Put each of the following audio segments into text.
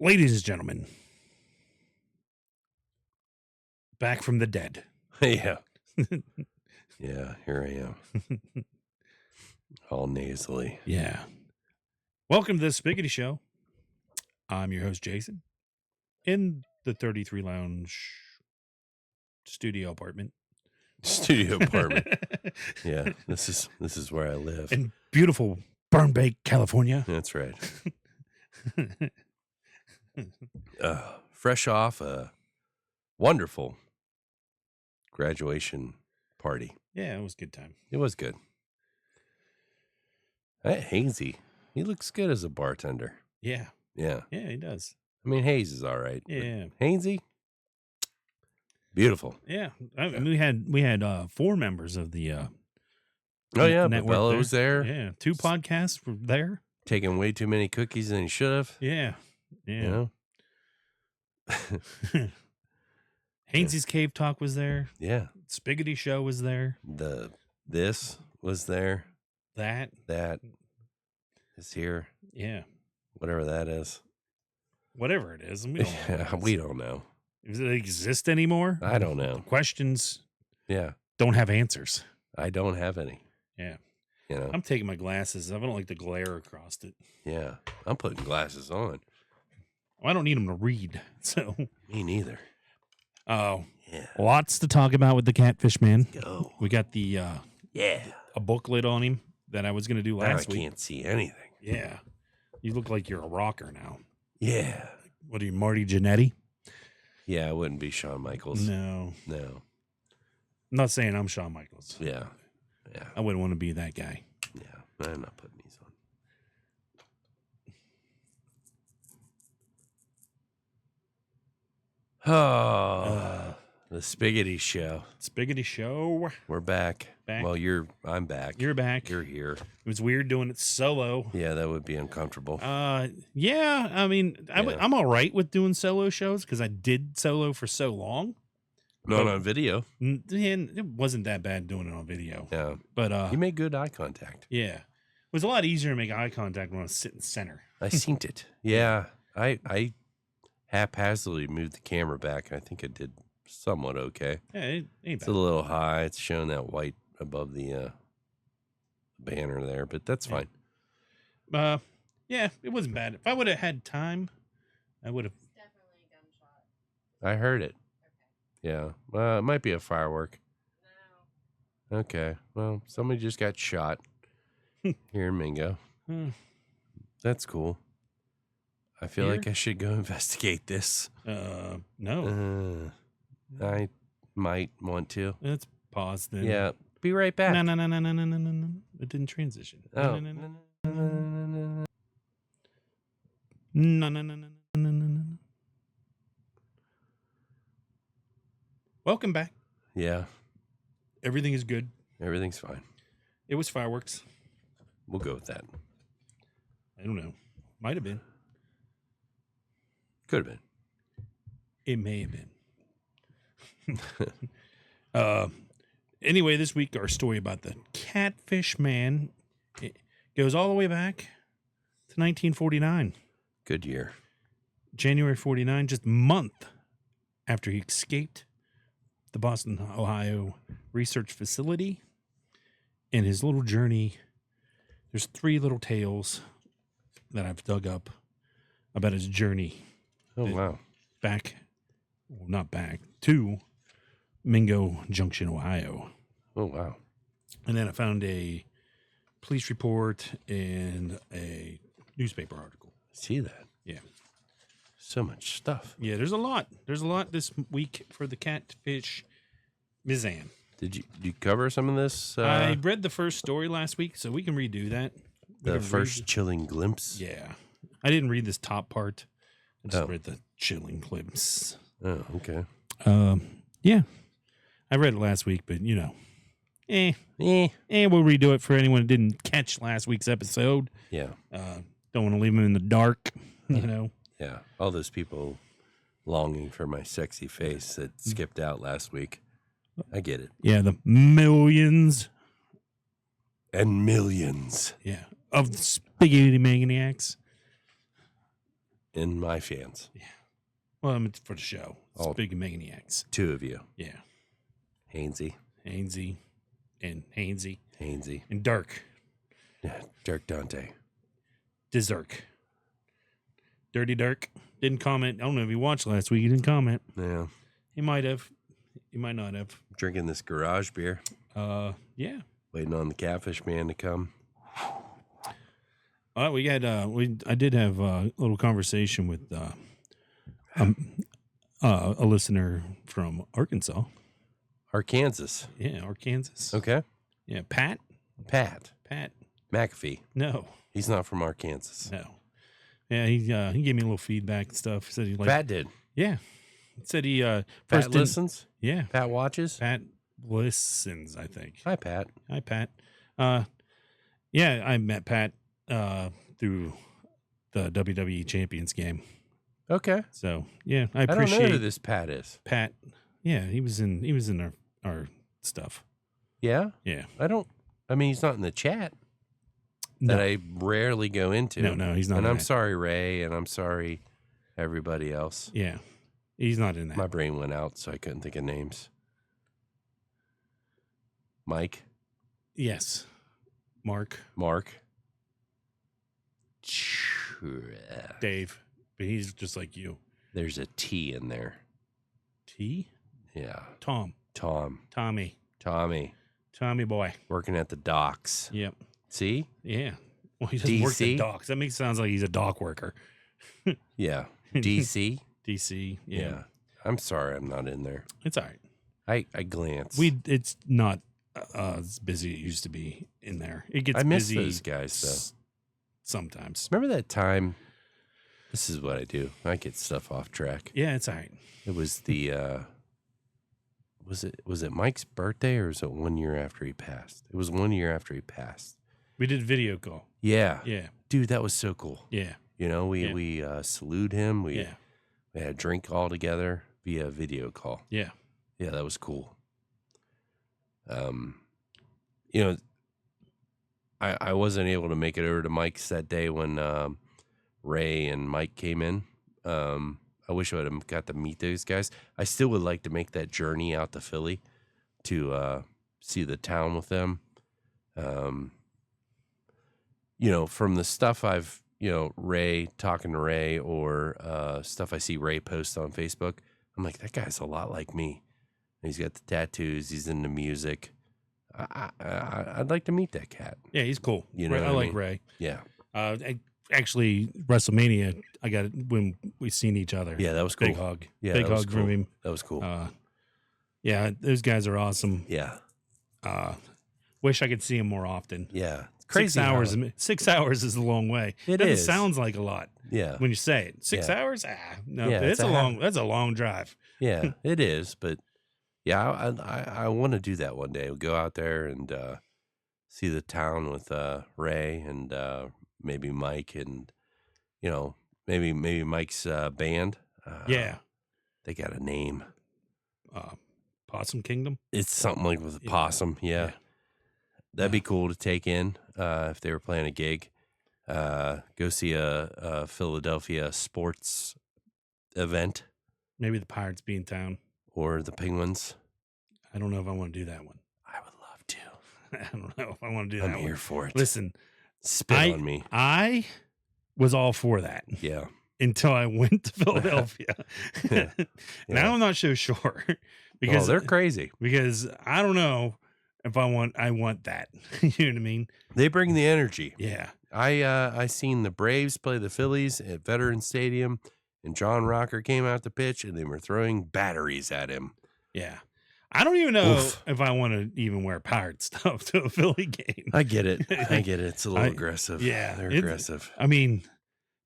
Ladies and gentlemen, back from the dead. Yeah. Yeah, here I am. All nasally. Yeah. Welcome to the Spiggity Show. I'm your host, Jason, in the 33 Lounge studio apartment. Studio apartment. Yeah, this is where I live. In beautiful Burbank, California. That's right. Fresh off a wonderful graduation party. Yeah, it was a good time. It was good. Hey, Hazy, he looks good as a bartender. Yeah. Yeah. Yeah, he does. I mean, Hayes is all right. Yeah. Hazy, beautiful. Yeah. We had 4 members of the Oh yeah, network Bella was there. Yeah, 2 podcasts were there. Taking way too many cookies than he should have. Yeah. Yeah. You know? Hainsey's Cave Talk was there. Yeah. Spiggity Show was there. This was there. That is here. Yeah. Whatever that is. Whatever it is. We don't know. Yeah, we don't know. Does it exist anymore? I don't know. The questions Yeah. don't have answers. I don't have any. Yeah. You know. I'm taking my glasses. I don't like the glare across it. Yeah. I'm putting glasses on. I don't need them to read. So Me neither. Oh. Yeah. Lots to talk about with the Catfish Man. Go. We got the Yeah. a booklet on him that I was gonna do last week. I can't see anything. Yeah. You look like you're a rocker now. Yeah. What are you, Marty Jannetty? Yeah, I wouldn't be Shawn Michaels. No. No. I'm not saying I'm Shawn Michaels. Yeah. Yeah. I wouldn't want to be that guy. Yeah. I'm not putting these on. Oh. The Spiggity Show. Spiggity Show. We're back. Back. Well, I'm back. You're back. You're here. It was weird doing it solo. Yeah, that would be uncomfortable. Yeah. I mean, Yeah. I'm all right with doing solo shows because I did solo for so long. Not on video. And it wasn't that bad doing it on video. Yeah. But You made good eye contact. yeah, it was a lot easier to make eye contact when I was sitting center. I seen it. Yeah. I haphazardly moved the camera back. I think I did somewhat okay. Yeah, it ain't It's bad. a little high. It's showing that white above the banner there, but that's fine. Yeah, it wasn't bad. If I would have had time, I would have. Definitely a gunshot. I heard it. Okay. Yeah. It might be a firework. No. Okay. Well, somebody just got shot here in Mingo. That's cool. I feel Here? like I should go investigate this. No. I might want to. Let's pause then. Yeah. Be right back. No. It didn't transition. Oh. No. Welcome back. Yeah. Everything is good. Everything's fine. It was fireworks. We'll go with that. I don't know. Might have been. Could have been. It may have been. Anyway, this week our story about the Catfish Man, it goes all the way back to 1949. Good year. January 49, just a month after he escaped the Boston, Ohio research facility. In his little journey, there's 3 little tales that I've dug up about his journey. Oh, wow. Not back, to Mingo Junction, Ohio. Oh, wow. And then I found a police report and a newspaper article. See that? Yeah. So much stuff. Yeah, there's a lot. There's a lot this week for the Catfish Mizan. Did you cover some of this? I read the first story last week, so we can redo that. The first chilling glimpse? Yeah. I didn't read this top part. I just Oh. read the chilling glimpse. Oh, okay. Yeah. I read it last week, but we'll redo it for anyone who didn't catch last week's episode. Yeah. Don't want to leave them in the dark, Yeah. All those people longing for my sexy face that skipped out last week. I get it. Yeah, the millions. And millions. Yeah. Of the spaghetti maniacs. and my fans. Well, I mean, for the show. It's All- big maniacs. 2 of you. Yeah. Hainsey. Hainsey and Hainsey Hainsey. and Dirk. Yeah, Dirk Dante. Dizirk. Dirty Dirk. Didn't comment. I don't know if he watched last week. He didn't comment. Yeah. He might have. He might not have. Drinking this garage beer. Yeah. Waiting on the Catfish man to come. We had I did have a little conversation with a listener from Arkansas. Arkansas. Yeah, Arkansas. Okay. Yeah, Pat. Pat McAfee. No, He's not from Arkansas. no. Yeah, he gave me a little feedback and stuff. Said he liked. Pat did. Yeah, said he Pat first didn't- listens. Yeah, Pat watches. Pat listens. I think. Hi, Pat. Hi, Pat. Yeah, I met Pat through the WWE Champions game. Okay. So yeah, I I don't know appreciate who this Pat is. Pat. Yeah, he was in our stuff. Yeah. Yeah. I mean, he's not in the chat that No, I rarely go into. no, he's not. And in I'm that. sorry, Ray, and I'm sorry, everybody else. Yeah, he's not in that. My brain went out, so I couldn't think of names. Mike, Yes, Mark, Dave, but he's just like you. There's a T in there. T. Yeah. Tom, Tommy, Tommy boy. working at the docks. Yep. See? Yeah. Well, he doesn't work the DC? docks. That makes it sounds like he's a dock worker. Yeah. DC? DC. Yeah. I'm sorry I'm not in there. It's all right. I glance. It's not as busy as it used to be in there. It gets I miss busy those guys, though. Sometimes. Remember that time? This is what I do. I get stuff off track. Yeah, it's all right. It was the was it Mike's birthday or was it 1 year after he passed? It was 1 year after he passed. We did video call. Yeah. Yeah. Dude, that was so cool. Yeah. You know, we Yeah. saluted him. We Yeah. had a drink all together via video call. Yeah. Yeah, that was cool. You know, I wasn't able to make it over to Mike's that day when Ray and Mike came in. I wish I would have got to meet those guys. I still would like to make that journey out to Philly to see the town with them. You know, from the stuff I've, Ray, talking to Ray, or stuff I see Ray post on Facebook, I'm like, that guy's a lot like me. He's got the tattoos. He's into music. I'd like to meet that cat. Yeah, he's cool. You know Ray, what I I like mean? Ray. Yeah. Actually, WrestleMania, I got it when we seen each other. Yeah, that was cool. Big hug. Yeah, Big that was hug cool. from him. That was cool. Yeah, those guys are awesome. Yeah. Wish I could see him more often. Yeah. Crazy 6 hours. 6 hours is a long way. It Doesn't is. sounds like a lot Yeah. when you say it. 6 Yeah. hours? No, Yeah, it's it's a a long. That's a long drive. Yeah, it is. But yeah, I want to do that one day. We'll go out there and see the town with Ray and maybe Mike and, maybe Mike's band. Yeah. They got a name. Possum Kingdom. It's something like with a Yeah. possum. Yeah. Yeah. That'd be cool to take in if they were playing a gig. Go see a Philadelphia sports event Maybe the Pirates be in town. or the Penguins. I don't know if I want to do that one. I would love to. I don't know if I want to do I'm that here one. for it. Listen, Spit on me. I was all for that Yeah. until I went to Philadelphia. Yeah. Now I'm not so sure Because because they're crazy. because I don't know if I want that. You know what I mean? They bring the energy. Yeah. I seen the Braves play the Phillies at Veterans Stadium, and John Rocker came out to pitch, and they were throwing batteries at him. Yeah. I don't even know Oof. if I want to even wear pirate stuff to a Philly game. I get it. It's a little aggressive. yeah, They're it's- aggressive. I mean,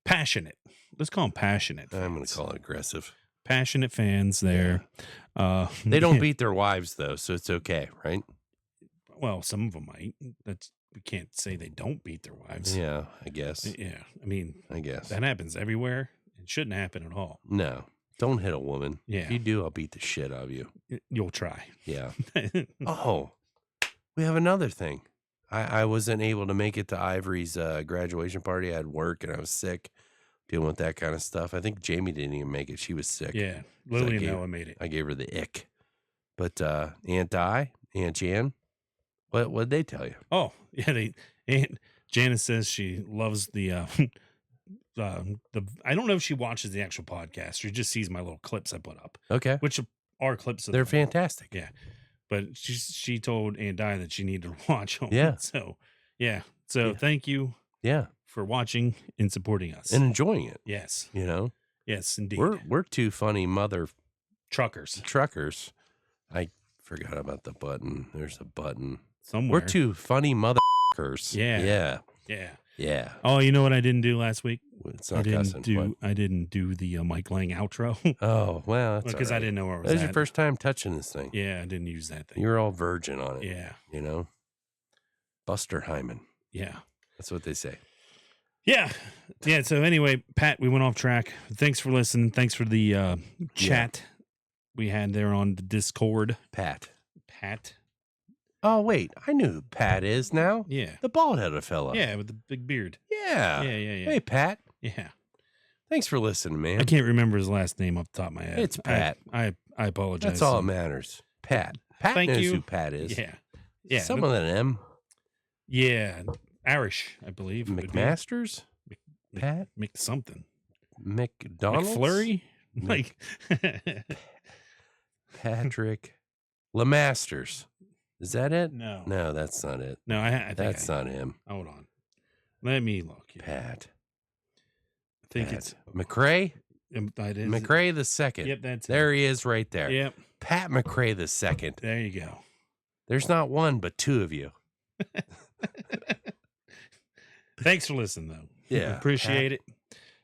passionate. Let's call them passionate. I'm going fans. to call it aggressive. Passionate fans there. They don't beat their wives though, so it's okay, right? Well, some of them might. We can't say they don't beat their wives. Yeah, I guess. Yeah. I mean, I guess. that happens everywhere. It shouldn't happen at all. No, don't hit a woman. Yeah. If you do, I'll beat the shit out of you. You'll try. Yeah. Oh, we have another thing. I wasn't able to make it to Ivory's graduation party. I had work and I was sick. dealing with that kind of stuff. I think Jamie didn't even make it. She was sick. Yeah, So Lily and Noah made it. I gave her the ick. But Aunt Jan, what'd they tell you? Oh, yeah. Aunt Janice says she loves the. I don't know if she watches the actual podcast or just sees my little clips I put up, Okay. which are clips of They're them. fantastic. Yeah. But she told Aunt Di that she needed to watch them. Yeah. So, yeah. So, Yeah. thank you Yeah. for watching and supporting us. And enjoying it. Yes. You know? Yes, indeed. We're two funny mother truckers. I forgot about the button. There's a button. Somewhere. We're two funny motherfuckers. Yeah. Yeah. Yeah. Yeah. Oh, you know what I didn't do last week? It's not cussing. What? I didn't do the Mike Lang outro. Oh, well, that's because all right. I didn't know where it was. That was at. your first time touching this thing. Yeah, I didn't use that thing. You were all virgin on it. Yeah. You know? Buster Hyman. Yeah. That's what they say. Yeah. Yeah. So anyway, Pat, we went off track. Thanks for listening. Thanks for the chat we had there on the Discord. Pat. Oh, wait. I knew who Pat is now. Yeah. The bald-headed fella. Yeah, with the big beard. Yeah. Yeah. Hey, Pat. Yeah. Thanks for listening, man. I can't remember his last name off the top of my head. It's Pat. I apologize. That's all that matters. Pat. Pat Thank knows you. who Pat is. Yeah. Yeah. Someone with an M. Yeah. Irish, I believe. it would be. McMasters? Pat? Mc something. McDonald's? McFlurry? Mc- Like Patrick LeMasters. Is that it? No. No, that's not it. No, I think That's not him. Hold on. Let me look. Yeah. Pat. I think Pat. it's McRae? that is McRae the second. Yep, that's There he is right there. Yep. Pat McRae the second. There you go. There's not one, but two of you. Thanks for listening though. Yeah. Appreciate it.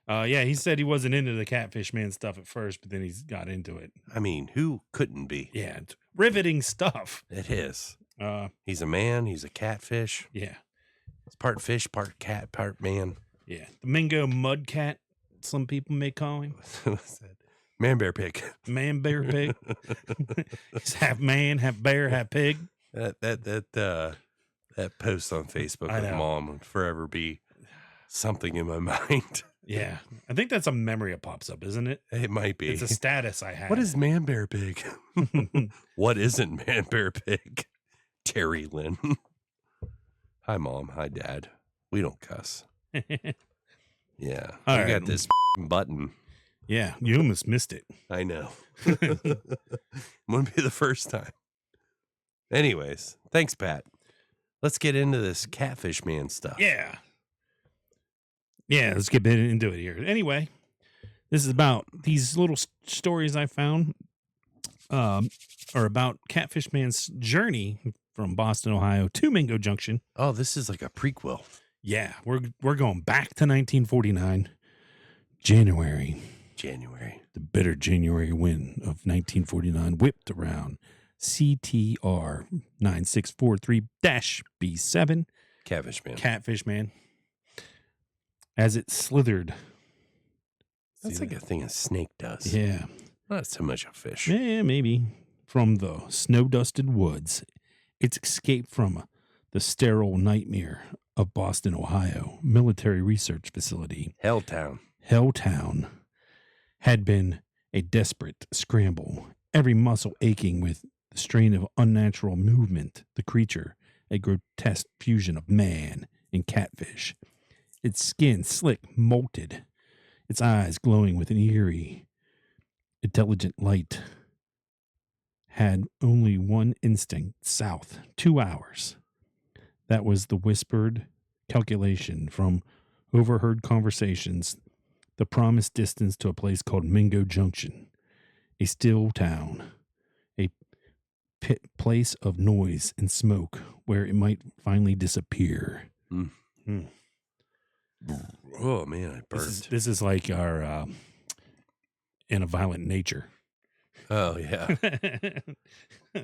Yeah, he said he wasn't into the Catfish Man stuff at first, but then he's got into it. I mean, who couldn't be? Yeah, it's riveting stuff. It is. Uh, He's a man. He's a catfish. yeah, He's part fish, part cat, part man. yeah. The Mingo Mud Cat, some people may call him. What's that? Man, bear, pig. Man, bear, pig. He's half man, half bear, half pig. That post on Facebook I of know. Mom would forever be something in my mind. Yeah, I think that's a memory that pops up, isn't it? It might be. It's a status I have. What is man, bear, pig? What isn't man, bear, pig? Terry Lynn. Hi, Mom. Hi, Dad. We don't cuss. Yeah. All I right. got this button. Yeah, you almost missed it. I know. Wouldn't be the first time. Anyways, thanks, Pat. Let's get into this Catfish Man stuff. Yeah. Yeah, let's get into it here. Anyway, this is about these little stories I found are about Catfish Man's journey from Boston, Ohio to Mingo Junction. Oh, this is like a prequel. Yeah, we're going back to 1949, January. January. The bitter January wind of 1949 whipped around CTR 9643-B7. Catfish Man. Catfish Man. As it slithered. That's See like that? a thing a snake does. Yeah. Not so much a fish. Yeah, maybe. From the snow-dusted woods, its escape from the sterile nightmare of Boston, Ohio military research facility, Helltown. Helltown, had been a desperate scramble, every muscle aching with the strain of unnatural movement, the creature, a grotesque fusion of man and catfish, its skin slick, molted, its eyes glowing with an eerie, intelligent light, had only one instinct: south, 2 hours. That was the whispered calculation from overheard conversations, the promised distance to a place called Mingo Junction, a still town, a place of noise and smoke where it might finally disappear. Oh, man, I burnt. This is like our in a violent nature. Oh, yeah.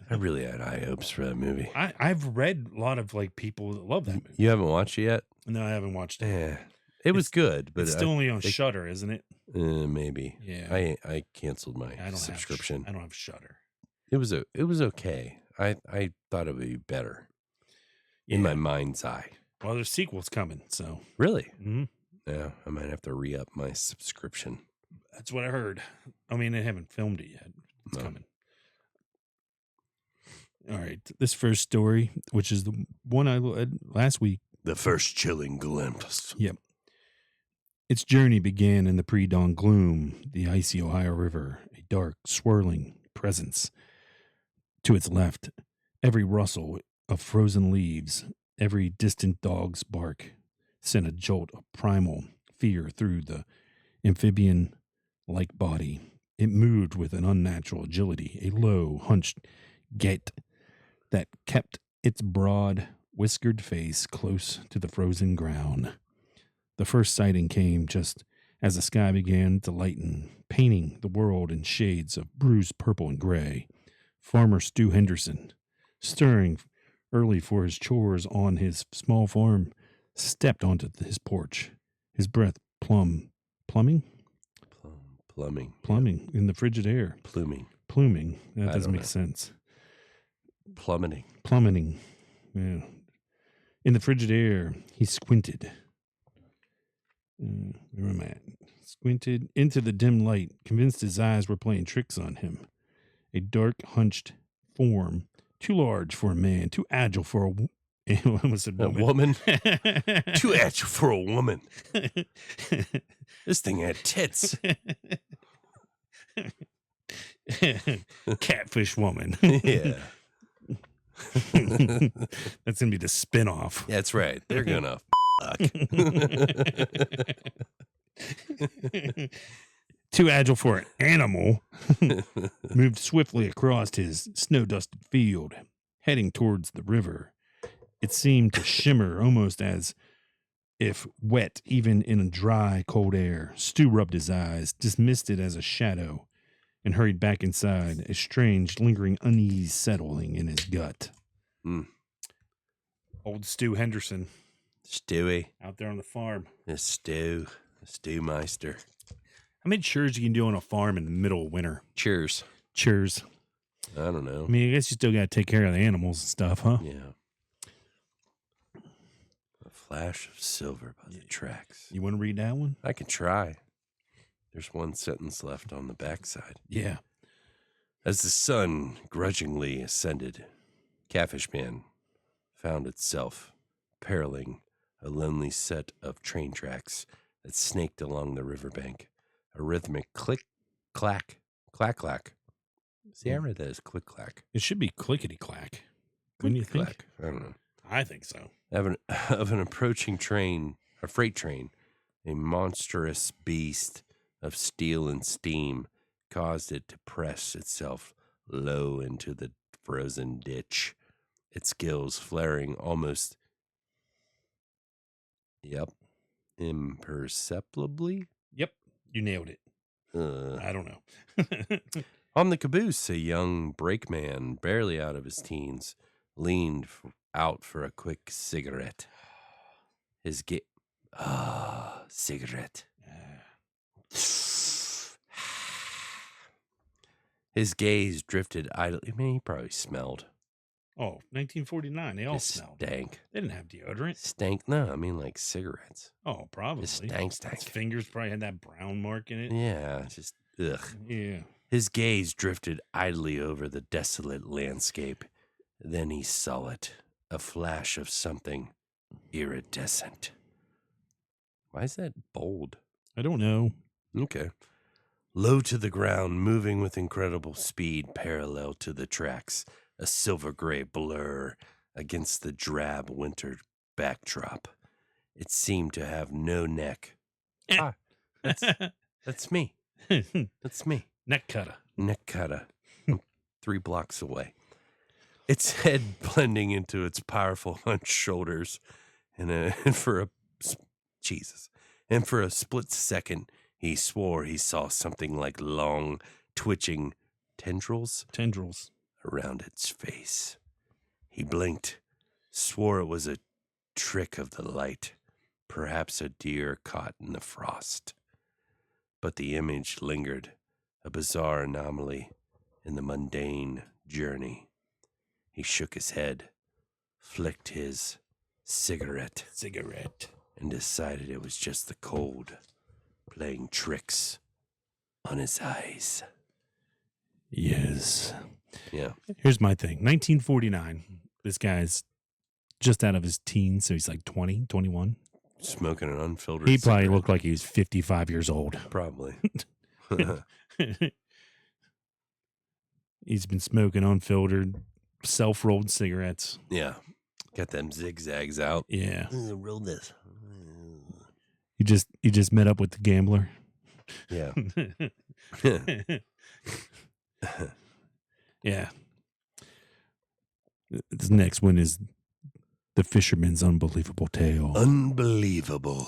I really had high hopes for that movie. I've read a lot of like people that love that movie. You haven't watched it yet? No, I haven't watched it. Yeah. It was good, but It's still only on Shudder, isn't it? maybe. Yeah. I canceled my I don't subscription. I don't have Shudder. It was okay. I thought it would be better in my mind's eye. Well, there's sequels coming, so Really? mhm. Yeah, I might have to re-up my subscription. That's what I heard. I mean, they haven't filmed it yet. It's No. coming. All right. This first story, which is the one I had last week. The first chilling glimpse. Yep. Its journey began in the pre-dawn gloom, the icy Ohio River, a dark, swirling presence. To its left, every rustle of frozen leaves, every distant dog's bark sent a jolt of primal fear through the amphibian-like body. It moved with an unnatural agility, a low, hunched gait that kept its broad, whiskered face close to the frozen ground. The first sighting came just as the sky began to lighten, painting the world in shades of bruised purple and gray. Farmer Stu Henderson, stirring early for his chores on his small farm, stepped onto his porch, his breath plumbing in the frigid air. Pluming. That doesn't make sense. Plummeting. Yeah. In the frigid air, he squinted. Where am I at? Squinted into the dim light, convinced his eyes were playing tricks on him. A dark, hunched form, too large for a man, too agile for a woman. Too agile for a woman. This thing had tits. Catfish woman. Yeah. That's going to be the spinoff. That's right. They're going to fuck. Too agile for an animal, moved swiftly across his snow-dusted field, heading towards the river. It seemed to shimmer almost as if wet, even in a dry, cold air. Stu rubbed his eyes, dismissed it as a shadow, and hurried back inside, a strange, lingering unease settling in his gut. Old Stu Henderson. Stewie. Out there on the farm. The Stew Meister. How many chores you can do on a farm in the middle of winter? Cheers. I don't know. I mean, I guess you still got to take care of the animals and stuff, huh? Yeah. A flash of silver by the tracks. You want to read that one? I can try. There's one sentence left on the backside. Yeah. As the sun grudgingly ascended, Catfish Man found itself paralleling a lonely set of train tracks that snaked along the riverbank. A rhythmic click, clack, clack, clack. See, I read that as click, clack. It should be clickety clack. Wouldn't you think? Clack. I don't know. I think so. Of an approaching train, a freight train, a monstrous beast of steel and steam caused it to press itself low into the frozen ditch, its gills flaring almost, imperceptibly. Yep. You nailed it. I don't know. On the caboose, a young brakeman, barely out of his teens, leaned out for a quick cigarette. His cigarette. His gaze drifted idly. I mean, he probably smelled. Oh, 1949. They all Just smelled. stank. They didn't have deodorant. Stank? No, I mean like cigarettes. Oh, probably. Just stank. His fingers probably had that brown mark in it. Yeah, just ugh. Yeah. His gaze drifted idly over the desolate landscape. Then he saw it, a flash of something iridescent. Why is that bold? I don't know. Okay. Low to the ground, moving with incredible speed parallel to the tracks, a silver-gray blur against the drab winter backdrop. It seemed to have no neck. That's me. That's me. Neck cutter. Neck cutter. 3 blocks away. Its head blending into its powerful hunched shoulders, and for a split second, he swore he saw something like long, twitching tendrils around its face. He blinked, swore it was a trick of the light, perhaps a deer caught in the frost. But the image lingered, a bizarre anomaly in the mundane journey. He shook his head, flicked his cigarette, and decided it was just the cold playing tricks on his eyes. Yes. Yeah. Here's my thing. 1949. This guy's just out of his teens, so he's like 20, 21. Smoking an unfiltered He probably cigarette. looked like he was 55 years old. Probably. He's been smoking unfiltered, self-rolled cigarettes. Yeah. Got them zigzags out. Yeah. Roll this. You just met up with the gambler. Yeah. Yeah. This next one is The Fisherman's Unbelievable Tale. Unbelievable.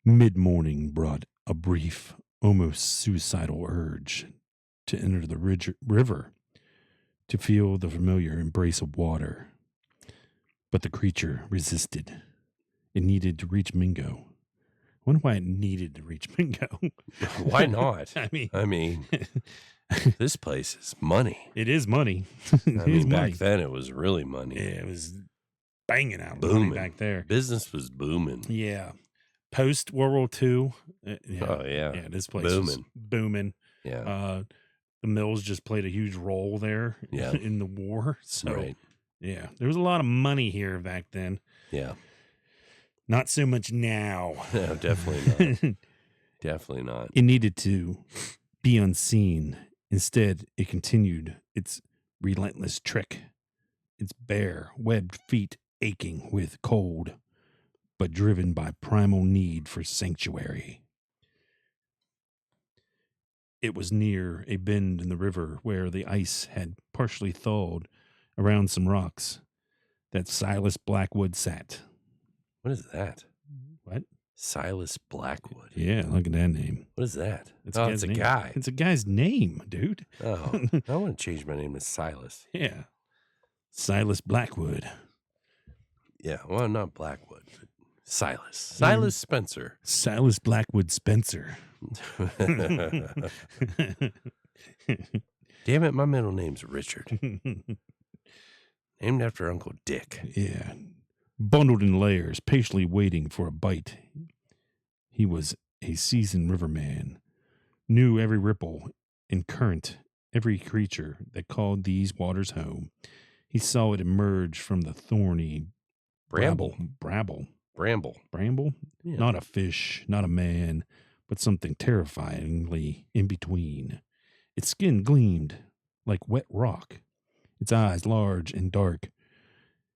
Mid-morning brought a brief, almost suicidal urge to enter the river to feel the familiar embrace of water. But the creature resisted. It needed to reach Mingo. I wonder why it needed to reach Mingo. Why not? I mean, this place is money. it is money. I mean, back then it was really money. Yeah, it was banging out Booming. money back there. Business was booming. Yeah. Post World War II. Yeah. Oh, yeah. Yeah, this place was booming. Yeah. The mills just played a huge role there Yeah. in the war. So, Right. yeah, there was a lot of money here back then. Yeah. Not so much now. No, definitely not. Definitely not. It needed to be unseen. Instead, it continued its relentless trick, its bare, webbed feet aching with cold, but driven by primal need for sanctuary. It was near a bend in the river where the ice had partially thawed around some rocks that Silas Blackwood sat. What is that? What? Silas Blackwood. Yeah, look at that name. What is that? It's Oh, guy's it's a name. guy. It's a guy's name, dude. Oh, I want to change my name to Silas. Yeah. Silas Blackwood. Yeah, well, not Blackwood. But Silas. Silas Spencer. Silas Blackwood Spencer. Damn it, my middle name's Richard. Named after Uncle Dick. Yeah. Bundled in layers, patiently waiting for a bite. He was a seasoned riverman, knew every ripple and current, every creature that called these waters home. He saw it emerge from the thorny Bramble. Bramble. Yeah. Not a fish, not a man, but something terrifyingly in between. Its skin gleamed like wet rock. Its eyes, large and dark,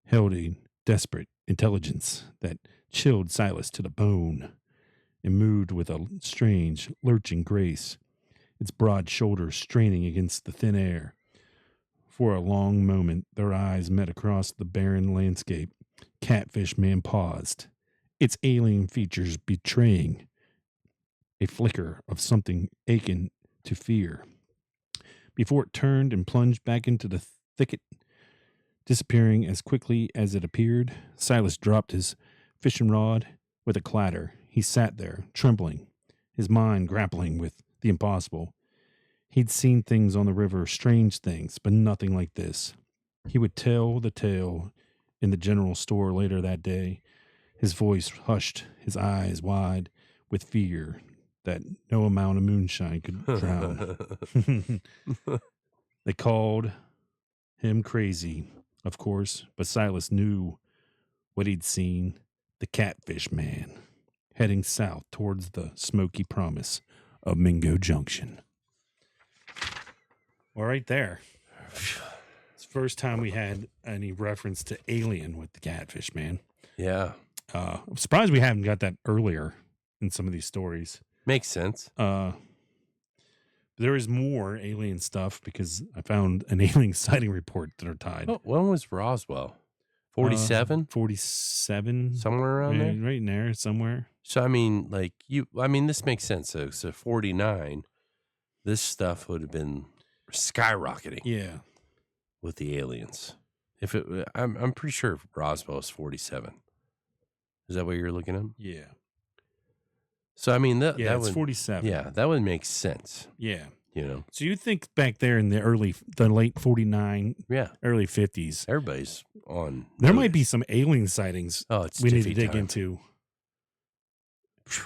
held a desperate intelligence that chilled Silas to the bone and moved with a strange, lurching grace, its broad shoulders straining against the thin air. For a long moment, their eyes met across the barren landscape. Catfish Man paused, its alien features betraying a flicker of something akin to fear, before it turned and plunged back into the thicket, disappearing as quickly as it appeared. Silas dropped his fishing rod with a clatter. He sat there, trembling, his mind grappling with the impossible. He'd seen things on the river, strange things, but nothing like this. He would tell the tale in the general store later that day, his voice hushed, his eyes wide with fear that no amount of moonshine could drown. They called him crazy, of course, but Silas knew what he'd seen: the Catfish Man, heading south towards the smoky promise of Mingo Junction. Well, right there. It's the first time we had any reference to Alien with the Catfish Man. Yeah. I'm surprised we haven't got that earlier in some of these stories. Makes sense. There is more alien stuff because I found an alien sighting report that are tied. Oh, when was Roswell? 47? 47. Somewhere around there? Right in there somewhere. So, I mean, this makes sense. So 49, this stuff would have been skyrocketing. Yeah. With the aliens. I'm pretty sure Roswell is 47. Is that what you're looking at? Yeah. So, I mean, that it's would, 47. Yeah, that would make sense. Yeah. You know? So you think back there in the late 49, Yeah. early 50s, Everybody's on. There might be notice. some alien sightings Oh, it's we need to Jiffy dig time. into.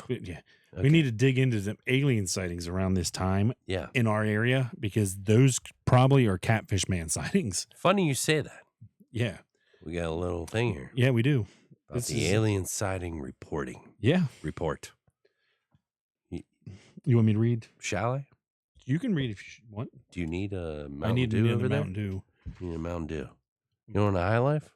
Yeah. Okay. We need to dig into some alien sightings around this time Yeah. in our area because those probably are Catfish Man sightings. Funny you say that. Yeah. We got a little thing here Yeah, we do. about This the is- alien sighting reporting. Yeah. Report. You want me to read? Shall I? You can read if you want. Do you need a Mountain I need Dew to over a there? Mountain Dew. You need a Mountain Dew. You want a High Life?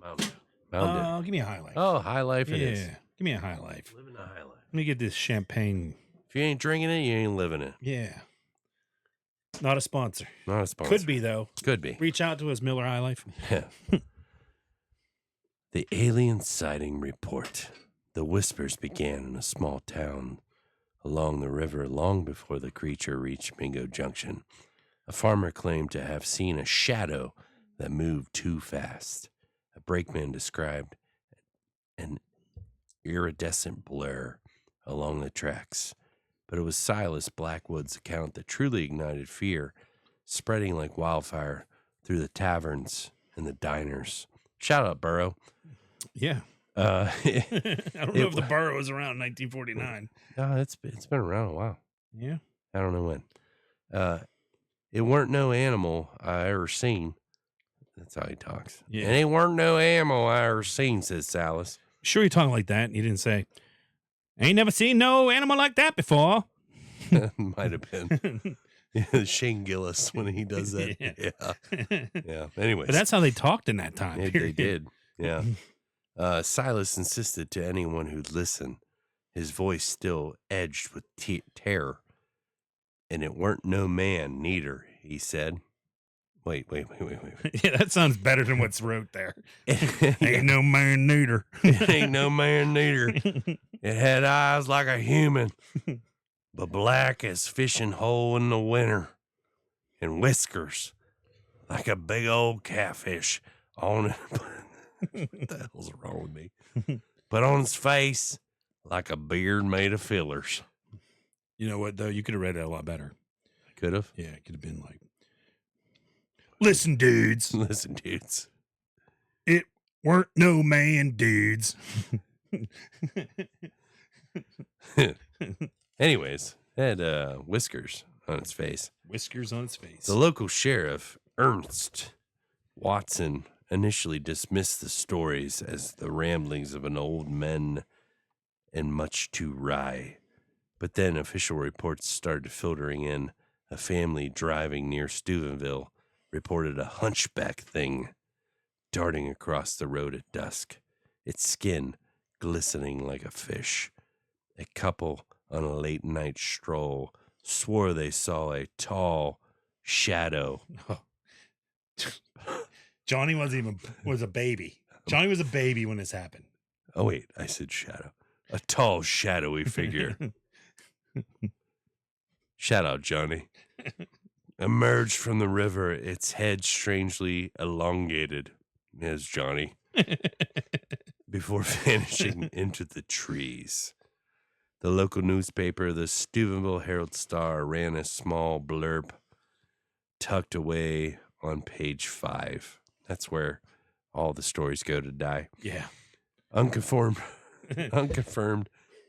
Mountain Dew. Mountain Dew. Give me a High Life. Oh, High Life it yeah. is. Give me a High Life. Living a High Life. Let me get this champagne. If you ain't drinking it, you ain't living it. Yeah. Not a sponsor. Not a sponsor. Could be, though. Could be. Reach out to us, Miller High Life. Yeah. The alien sighting report. The whispers began in a small town along the river long before the creature reached Mingo Junction. A farmer claimed to have seen a shadow that moved too fast. A brakeman described an iridescent blur along the tracks. But it was Silas Blackwood's account that truly ignited fear, spreading like wildfire through the taverns and the diners. Shout out, Burrow. Yeah. Uh, I don't know if the borough was around 1949. no, it's been around a while. Yeah. I don't know when. It weren't no animal I ever seen. That's how he talks. Yeah. And it weren't no animal I ever seen, says Silas. Sure, you're talking like that. And you didn't say, ain't never seen no animal like that before. Might have been. Yeah, Shane Gillis when he does that. Yeah. Yeah. Anyways. But that's how they talked in that time. They period. did. Yeah. Silas insisted to anyone who'd listen, his voice still edged with terror. And it weren't no man, neither, he said. Wait. Yeah, that sounds better than what's wrote there. Yeah. Ain't no man neuter. It ain't no man, neither. It had eyes like a human, but black as fishing hole in the winter, and whiskers like a big old catfish on it. What the hell's wrong with me? But on his face, like a beard made of fillers. You know what, though? You could have read it a lot better. Could have. Yeah, it could have been like, listen, dudes, Listen, dudes. it weren't no man, dudes. Anyways, it had whiskers on its face. Whiskers on its face. The local sheriff, Ernst Watson, initially dismissed the stories as the ramblings of an old man and much too wry. But then official reports started filtering in. A family driving near Steubenville reported a hunchback thing darting across the road at dusk, its skin glistening like a fish. A couple on a late night stroll swore they saw a tall shadow. Johnny was a baby. Johnny was a baby when this happened. Oh, wait, I said shadow. A tall, shadowy figure. Shout out, Johnny. Emerged from the river, its head strangely elongated, as Johnny, before vanishing into the trees. The local newspaper, the Steubenville Herald Star, ran a small blurb tucked away on page 5. That's where all the stories go to die. Yeah. Unconfirmed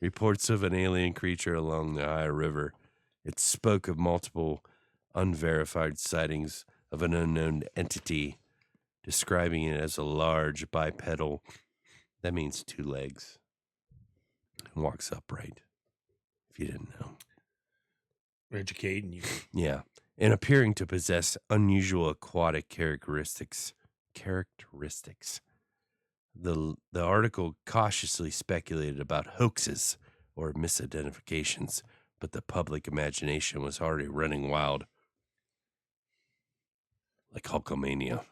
reports of an alien creature along the Ohio River. It spoke of multiple unverified sightings of an unknown entity, describing it as a large bipedal, that means 2 legs, and walks upright, if you didn't know. We're educating you. Yeah, and appearing to possess unusual aquatic characteristics. The article cautiously speculated about hoaxes or misidentifications, but the public imagination was already running wild, like Hulkamania.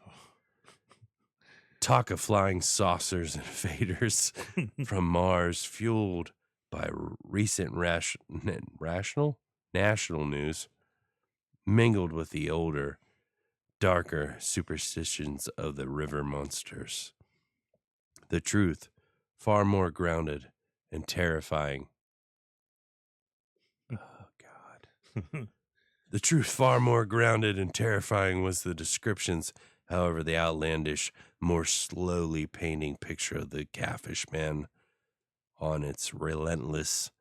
Talk of flying saucers and invaders from Mars, fueled by recent national news, mingled with the older, darker superstitions of the river monsters. The truth, far more grounded and terrifying. Oh, God. The truth, far more grounded and terrifying, was the descriptions However, the outlandish, more slowly painting picture of the Catfish Man on its relentless,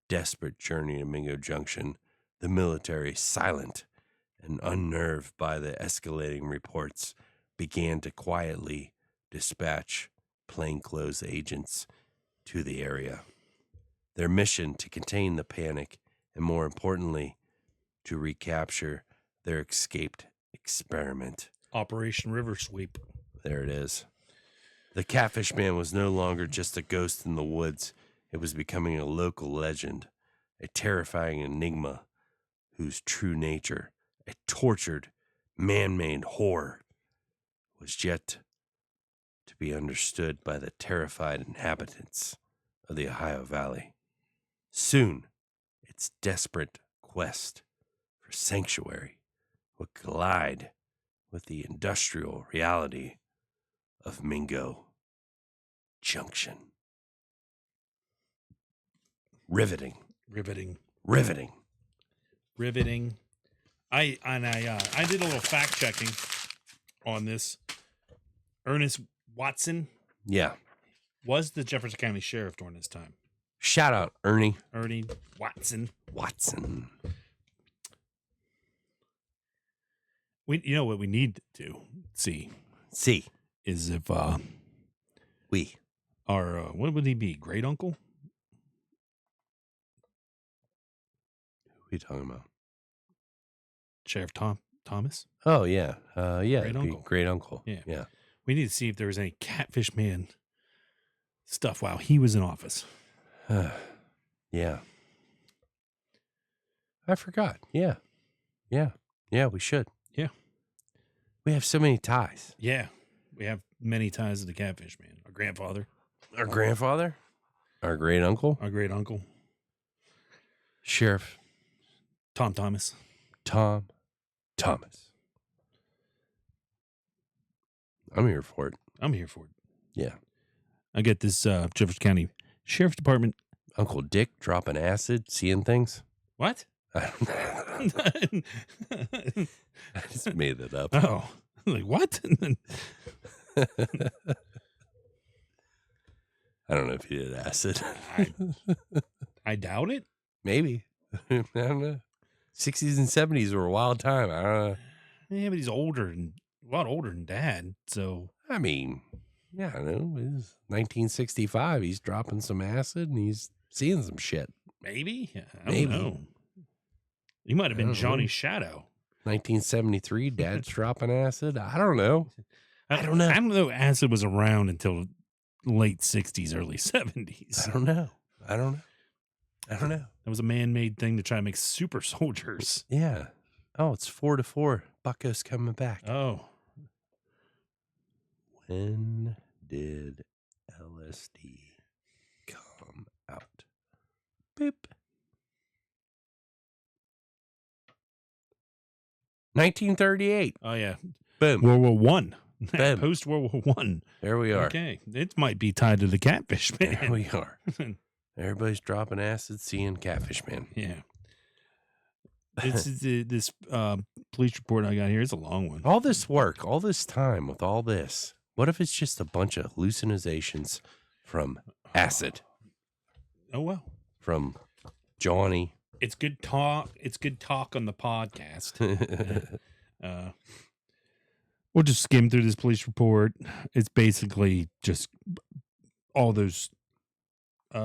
desperate journey to Mingo Junction, the military, silent and unnerved by the escalating reports, began to quietly dispatch plainclothes agents to the area. Their mission to contain the panic and, more importantly, to recapture their escaped experiment. Operation River Sweep. There it is. The Catfish Man was no longer just a ghost in the woods. It was becoming a local legend, a terrifying enigma whose true nature, a tortured, man-made horror, was yet to be understood by the terrified inhabitants of the Ohio Valley. Soon, its desperate quest for sanctuary would collide with the industrial reality of Mingo Junction. Riveting. Riveting. Riveting. Riveting. I did a little fact checking on this. Ernest Watson Yeah. was the Jefferson County Sheriff during this time. Shout out, Ernie Ernie Watson. Watson. You know what we need to see See, is if we. our what would he be? Great uncle? Who are you talking about? Sheriff Thomas? Oh, yeah. Yeah. Great it'd be uncle. Great uncle. Yeah. Yeah. We need to see if there was any Catfish Man stuff while he was in office. Yeah. I forgot. Yeah. Yeah. Yeah, we should. Yeah. We have so many ties. Yeah. We have many ties to the Catfish Man. Our grandfather, Our grandfather, our great uncle, our great uncle, Sheriff Tom Thomas. Tom Thomas. I'm here for it. I'm here for it. Yeah. I get this Jefferson County Sheriff's Department. Uncle Dick dropping acid, seeing things. What? I just made it up. Oh, like what? I don't know if he did acid. I doubt it. Maybe. I don't know. 60s and 70s were a wild time. I don't know. Yeah, but he's older and a lot older than Dad. So I mean, yeah, I know. It's 1965. He's dropping some acid and he's seeing some shit. maybe. I Maybe. don't know. He might have I been don't Johnny's know. shadow. 1973, Dad's dropping acid. I don't know. I don't know. I don't know. Acid was around until late 60s, early I 70s. don't know. I don't know. I don't know. That was a man-made thing to try to make super soldiers. Yeah. Oh, it's 4-4. Bucko's coming back. Oh, When did LSD come out? Boop. 1938. oh yeah. Boom. World War One. Boom. Post World War One. There we are. Okay, it might be tied to the Catfish There Man. we are. Everybody's dropping acid, seeing Catfish Man. Yeah. This police report I got here is a long one. All this work, all this time with all this. What if it's just a bunch of hallucinations from acid, Oh well. from Johnny? It's good talk. It's good talk on the podcast. We'll just skim through this police report. It's basically just all those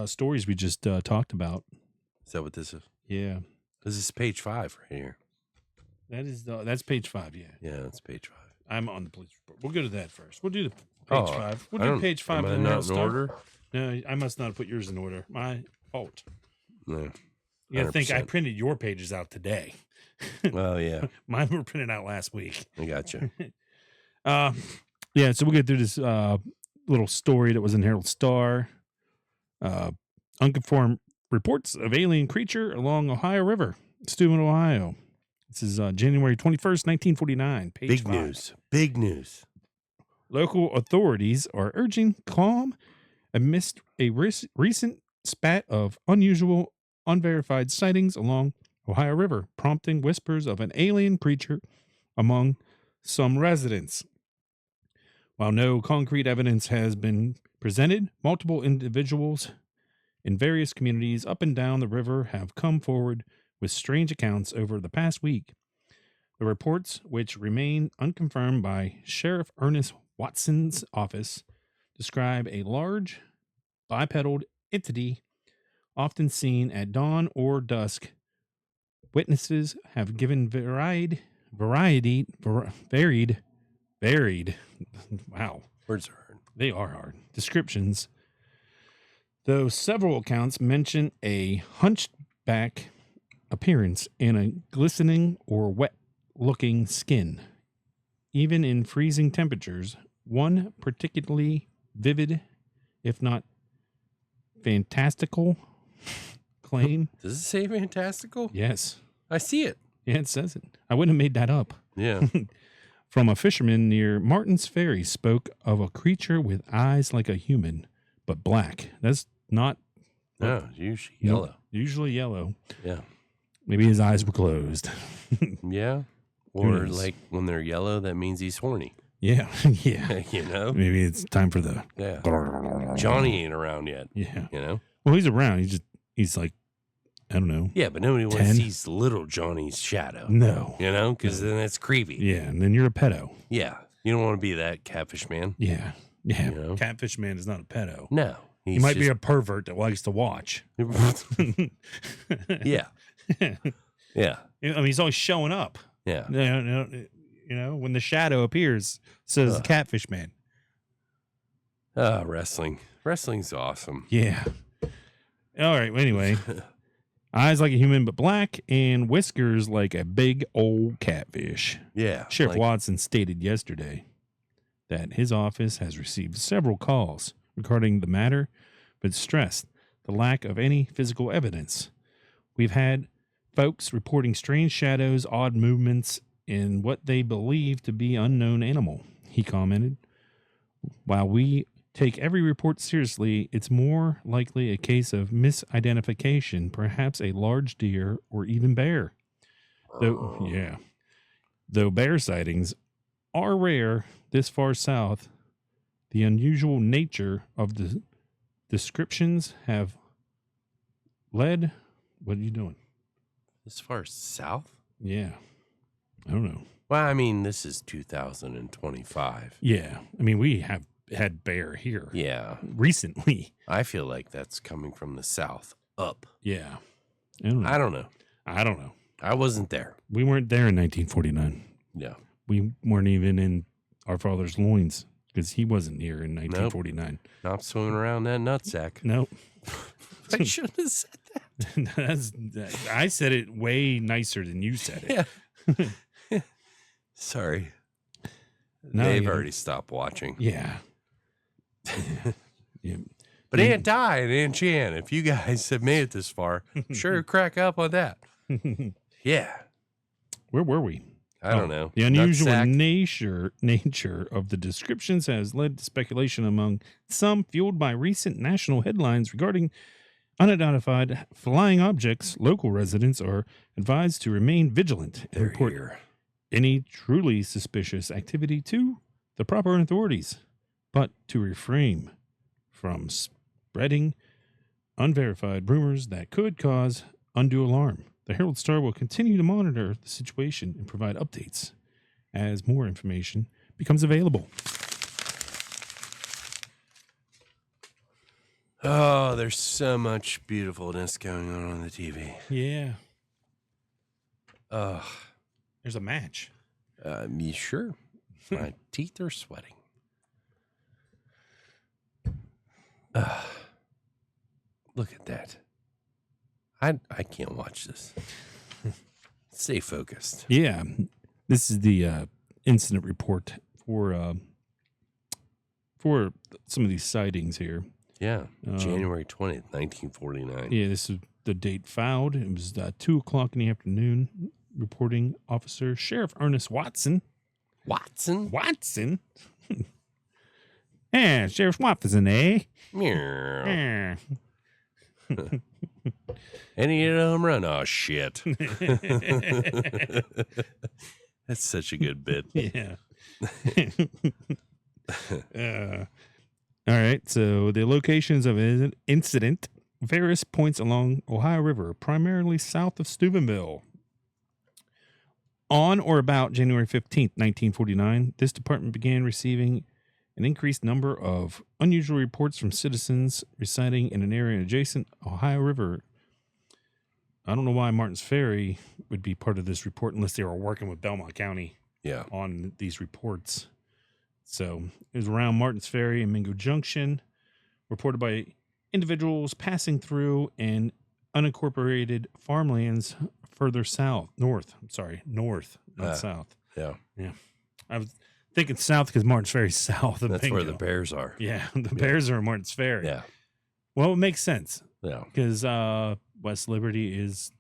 stories we just talked about. Is that what this is? Yeah, This is page 5 right here. that's page 5. Yeah, Yeah, that's page 5. I'm on the police report. We'll go to that first. We'll do the page Oh, 5. We'll I do don't- page 5. Am I and then not I'll in start. order? No, I must not have put yours in order. My fault. No. You gotta think I 100%. printed your pages out today. Oh, yeah. Mine were printed out last week. I got you. Yeah, so we'll get through this little story that was in Herald Star. Unconfirmed reports of alien creature along Ohio River, Steuben, Ohio. This is January 21st, 1949. Page Big 5. news. Big news. Local authorities are urging calm amidst a recent spat of unusual, unverified sightings along Ohio River, prompting whispers of an alien creature among some residents. While no concrete evidence has been presented, multiple individuals in various communities up and down the river have come forward with strange accounts over the past week. The reports, which remain unconfirmed by Sheriff Ernest Watson's office, describe a large bipedal entity often seen at dawn or dusk. Witnesses have given varied, wow, Words are hard. they are hard, descriptions, though several accounts mention a hunchback appearance and a glistening or wet-looking skin. Even in freezing temperatures, one particularly vivid, if not fantastical, claim. Does it say fantastical? Yes. I see it. Yeah, it says it. I wouldn't have made that up. Yeah. From a fisherman near Martin's Ferry spoke of a creature with eyes like a human, but black. That's not. No, usually No, yellow. usually yellow. Yeah. Maybe his eyes were closed. Yeah. Who Or knows? like when they're yellow, that means he's horny. Yeah. Yeah. You know? Maybe it's time for the. Yeah. Johnny ain't around yet. Yeah. You know? Well, he's around. He's like, I don't know. Yeah, but nobody wants 10? to see little Johnny's shadow. No. You know? Because No. then that's creepy. Yeah. And then you're a pedo. Yeah. You don't want to be that catfish man. Yeah. Yeah. You know? Catfish man is not a pedo. No. He might be a pervert that likes to watch. Yeah. Yeah. I mean, he's always showing up. Yeah. You know, when the shadow appears, so does the catfish man. Wrestling. Wrestling's awesome. Yeah. All right. Well, anyway, eyes like a human but black, and whiskers like a big old catfish. Yeah. Sheriff like- Watson stated yesterday that his office has received several calls regarding the matter, but stressed the lack of any physical evidence. We've had folks reporting strange shadows, odd movements, and what they believe to be unknown animal, he commented. While we take every report seriously, it's more likely a case of misidentification, perhaps a large deer or even bear. Though bear sightings are rare this far south, the unusual nature of the descriptions have led. What are you doing? As far south? Yeah. I don't know. Well, I mean, this is 2025. Yeah. I mean, we have had bear here Yeah. recently. I feel like that's coming from the south up. Yeah. I don't know. I don't know. I wasn't there. We weren't there in 1949. Yeah. We weren't even in our father's loins because he wasn't here in 1949. Not swimming around that nutsack. Nope. I shouldn't have said that. I said it way nicer than you said it. Yeah. Sorry. No, They've you- already stopped watching. Yeah. Yeah. But Aunt Di and Aunt Jan, if you guys have made it this far, sure crack up on that. Yeah. Where were we? I don't know. The unusual Nutsack. nature of the descriptions has led to speculation among some, fueled by recent national headlines regarding unidentified flying objects. Local residents are advised to remain vigilant and They're report here. any truly suspicious activity to the proper authorities, but to refrain from spreading unverified rumors that could cause undue alarm. The Herald Star will continue to monitor the situation and provide updates as more information becomes available. Oh, there's so much beautifulness going on the TV. Yeah. Oh, There's a match. you sure? My teeth are sweating. Look at that. I can't watch this. Stay focused. Yeah. This is the incident report for some of these sightings here. Yeah. January 20th, 1949. Yeah, this is the date filed. It was 2:00 in the afternoon. Reporting officer Sheriff Ernest Watson. Watson? Yeah, Sheriff Watson, eh? Meow. Yeah. And he hit a home run. Oh, shit. That's such a good bit. Yeah. All right. So the locations of an incident, various points along Ohio River, primarily south of Steubenville. On or about January 15th, 1949, this department began receiving an increased number of unusual reports from citizens residing in an area adjacent Ohio River. I don't know why Martins Ferry would be part of this report unless they were working with Belmont County Yeah. on these reports. So it was around Martins Ferry and Mingo Junction, reported by individuals passing through and unincorporated farmlands further north, not south. Yeah. I was thinking south because Martins Ferry's south of That's Mingo. where the bears are. Yeah, the Bears are in Martins Ferry. Yeah. Well, it makes sense Yeah. because West Liberty is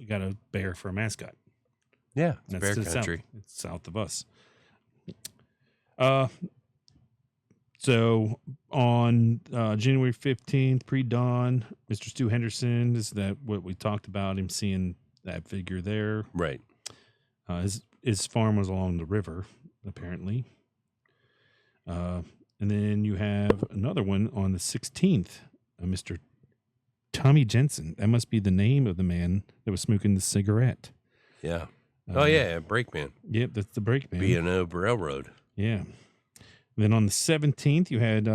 got a bear for a mascot. Yeah. It's That's bear to the country. South. It's south of us. So on January 15th, pre-dawn, Mr. Stu Henderson, is that what we talked about, him seeing that figure there. Right. His farm was along the river, apparently. And then you have another one on the 16th, Mr. Tommy Jensen. That must be the name of the man that was smoking the cigarette. Yeah. Oh, yeah. Brakeman. Yep, that's the brakeman. B&O Railroad. Yeah. Then on the 17th, you had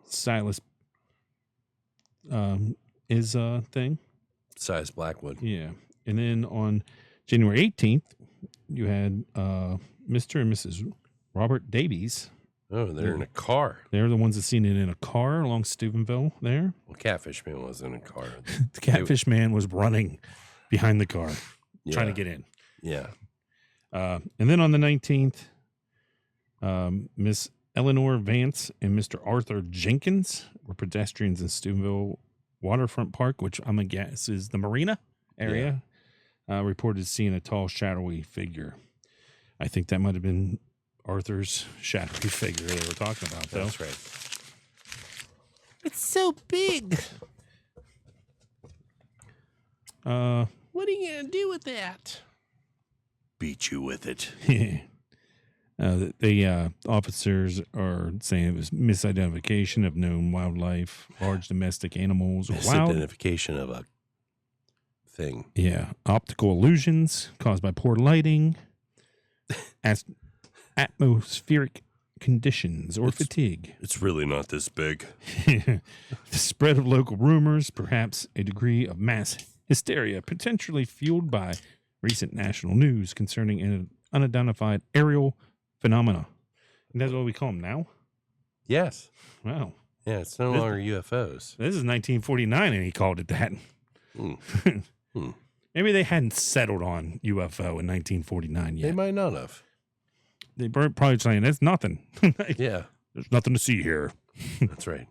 Silas his thing. Size Blackwood. Yeah. And then on January 18th, you had Mr. and Mrs. Robert Davies. Oh, they're in a car. They're the ones that seen it in a car along Steubenville there. Well, Catfish Man was in a car. The Catfish Man was running behind the car, trying to Yeah. get in. Yeah. And then on the 19th, Miss Eleanor Vance and Mr. Arthur Jenkins were pedestrians in Steubenville Waterfront Park, which I'm going to guess is the marina area, reported seeing a tall, shadowy figure. I think that might have been Arthur's shadowy figure they were talking about, though. That's right. It's so big. What are you going to do with that? Beat you with it. The officers are saying it was misidentification of known wildlife, large domestic animals, or wild. Misidentification of a thing. Yeah, optical illusions caused by poor lighting, atmospheric conditions, or fatigue. It's really not this big. The spread of local rumors, perhaps a degree of mass hysteria, potentially fueled by recent national news concerning an unidentified aerial phenomena. And that's what we call them now? Yes. Wow. Yeah, it's no longer UFOs. This is 1949 and he called it that. Mm. Maybe they hadn't settled on UFO in 1949 yet. They might not have. They were probably saying, that's nothing. Yeah, There's nothing to see here. that's right.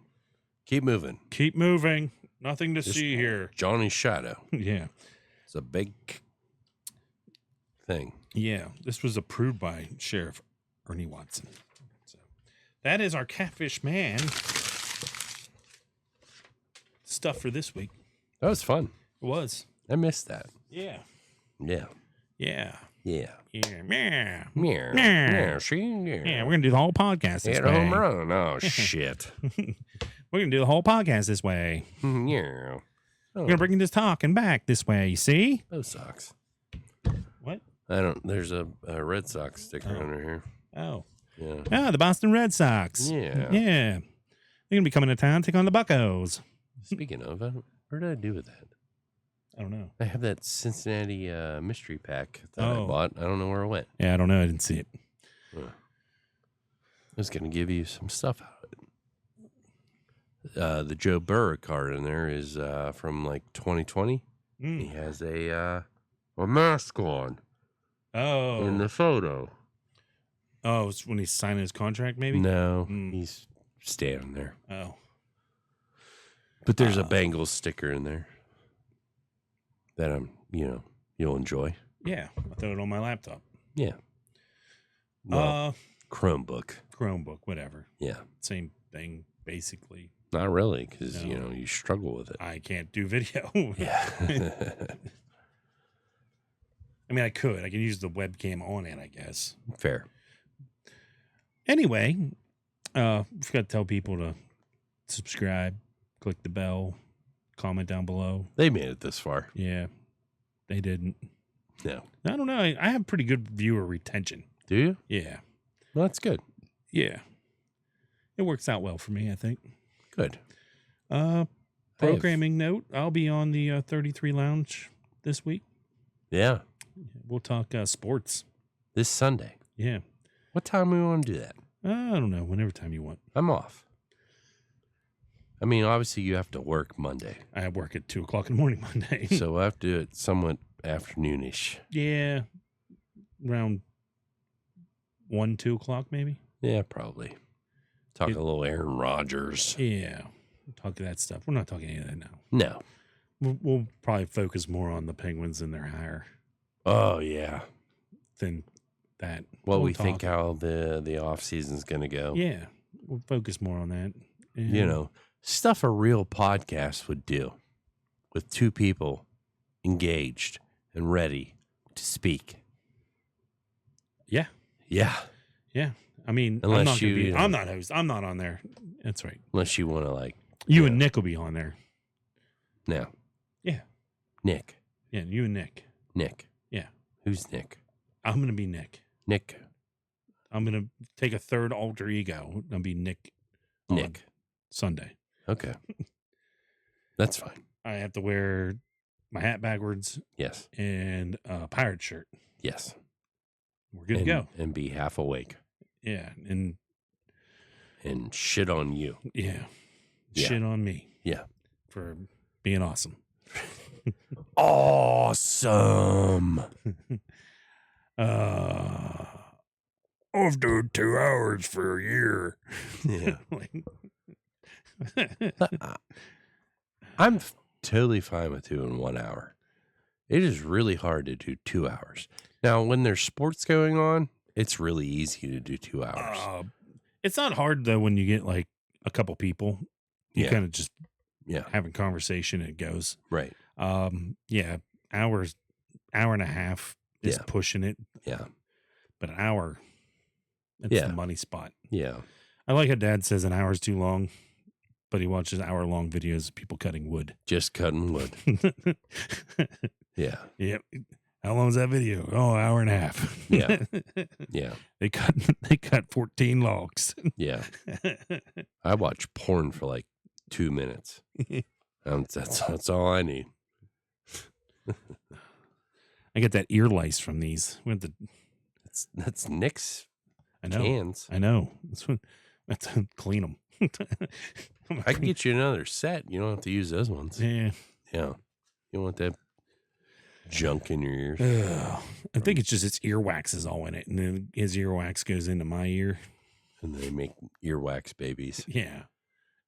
Keep moving. Keep moving. Nothing to Just see here. Johnny's Shadow. Yeah. It's a big thing. Yeah. This was approved by Sheriff Ernie Watson. So that is our Catfish Man stuff for this week. That was fun. It was. I missed that. Yeah. Yeah. Yeah. Yeah. Yeah. Yeah. Yeah. Yeah. Yeah. See? Yeah. Yeah. We're going to do the whole podcast this Hit a way. home run. Oh, shit. We're going to do the whole podcast this way. Yeah. We're going to bring this talking back this way. You see? Those socks. What? I don't. There's a Red Sox sticker under here. Oh. Yeah. Ah, the Boston Red Sox. Yeah. Yeah. They're going to be coming to town, take on the Buccos. Speaking of, where did I do with that? I don't know. I have that Cincinnati mystery pack that I Oh. bought. I don't know where it went. Yeah, I don't know. I didn't see it. I was going to give you some stuff out of it. The Joe Burr card in there is from like 2020. He has a mask on Oh. in the photo. Oh, it's when he's signing his contract, maybe? No, Mm. he's standing there. Oh. But there's a Bengals sticker in there that you'll enjoy. Yeah. I throw it on my laptop. Yeah. Well, Chromebook. Chromebook, whatever. Yeah. Same thing, basically. Not really, because No. you struggle with it. I can't do video. Yeah. I mean, I could. I can use the webcam on it, I guess. Fair. Anyway, Forgot to tell people to subscribe, click the bell, comment down below. They made it this far. Yeah, they didn't. No. I don't know. I have pretty good viewer retention. Do you? Yeah. Well, that's good. Yeah. It works out well for me, I think. Good. Programming note, I'll be on the 33 Lounge this week. Yeah. We'll talk sports. This Sunday. Yeah. What time do we want to do that? I don't know. Whenever time you want. I'm off. I mean, obviously you have to work Monday. I work at 2 o'clock in the morning Monday. So we'll have to do it somewhat afternoonish. Yeah. Around 1, 2 o'clock maybe. Yeah, probably. Talk a little Aaron Rodgers. Yeah. Talk that stuff. We're not talking any of that now. No. We'll probably focus more on the Penguins and their hire Oh, yeah. than that. What We'll we think talk. how the off season's going to go. Yeah. We'll focus more on that. And You know, stuff a real podcast would do with two people engaged and ready to speak. Yeah. Yeah. Yeah. I mean, Unless I'm not host. I'm not on there. That's right. Unless you want to like. You Yeah. and Nick will be on there. No. Yeah. Nick. Yeah. You and Nick. Nick. Yeah. Who's Nick? I'm going to be Nick. Nick. I'm going to take a third alter ego. I'll be Nick. on Nick. Sunday. Okay. That's fine. I have to wear my hat backwards Yes. and a pirate shirt. Yes. We're good to go. And be half awake. Yeah. And And shit on you. yeah. Yeah. Shit on me Yeah. for being awesome. Awesome. After 2 hours for a year. Yeah. Like- I'm totally fine with doing 1 hour. It is really hard to do 2 hours. Now, when there's sports going on, it's really easy to do 2 hours. It's not hard though when you get like a couple people. You Yeah. kind of just Yeah. having conversation and it goes. Right. Yeah, hour and a half is Yeah. pushing it, Yeah. but an hour, that's Yeah. the money spot. Yeah. I like how Dad says an hour is too long, but he watches hour-long videos of people cutting wood. Just cutting wood. Yeah. Yep. How long is that video? Oh, hour and a half. Yeah. Yeah. They cut 14 logs. Yeah. I watch porn for like 2 minutes. That's all I need. I get that ear lice from these. That's Nick's I know. cans. I know. That's clean them. I can get you another set. You don't have to use those ones. Yeah. Yeah. You don't want that junk in your ears. I think it's just earwax is all in it, and then his earwax goes into my ear. And they make earwax babies. Yeah.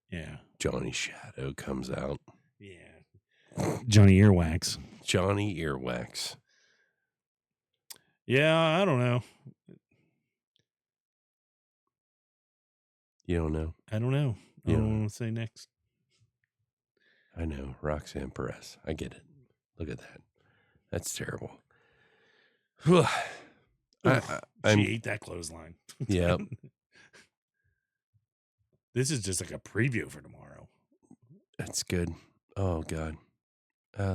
Yeah. Johnny Shadow comes out. Yeah. Johnny Earwax. Johnny Earwax. Yeah, I don't know. You don't know? I don't know. I You don't don't want to say next. I know. Roxanne Perez. I get it. Look at that. That's terrible. I'm, She ate that clothesline. yeah. This is just like a preview for tomorrow. That's good. Oh, God.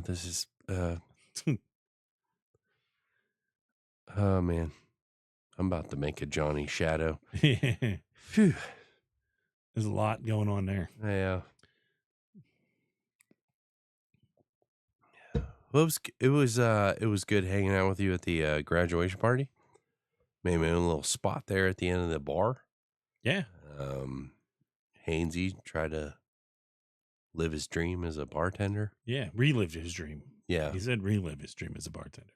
This is... oh, man. I'm about to make a Johnny Shadow. There's Phew. a lot going on there. Yeah. Well, it was good hanging out with you at the graduation party. Made my own little spot there at the end of the bar. Yeah. Hainsey tried to live his dream as a bartender. Yeah. Relived his dream. Yeah. He said relive his dream as a bartender.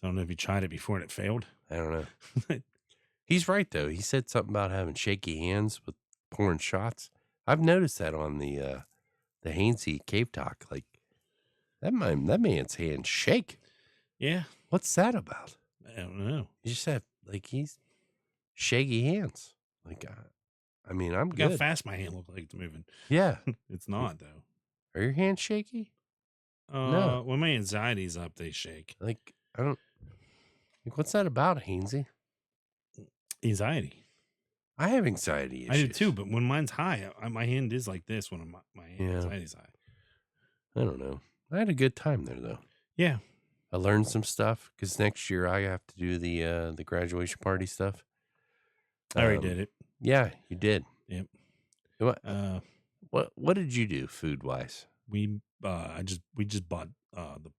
So I don't know if he tried it before and it failed. I don't know. He's right, though. He said something about having shaky hands with pouring shots. I've noticed that on the Hainsey Cave Talk. Like, that man's hands shake. Yeah. What's that about? I don't know. You just have, like, he's shaky hands. Like, I mean, I'm Look how good. fast my hand looks like it's moving. Yeah. It's not, though. Are your hands shaky? No. When my anxiety's up, they shake. Like, I don't. Like, what's that about, Hainsey? Anxiety. I have anxiety issues. I do too, but when mine's high, my hand is like this when my anxiety's high. I don't know. I had a good time there though. Yeah. I learned some stuff because next year I have to do the graduation party stuff. I already did it. Yeah, you did. Yep. What did you do food wise? We just bought the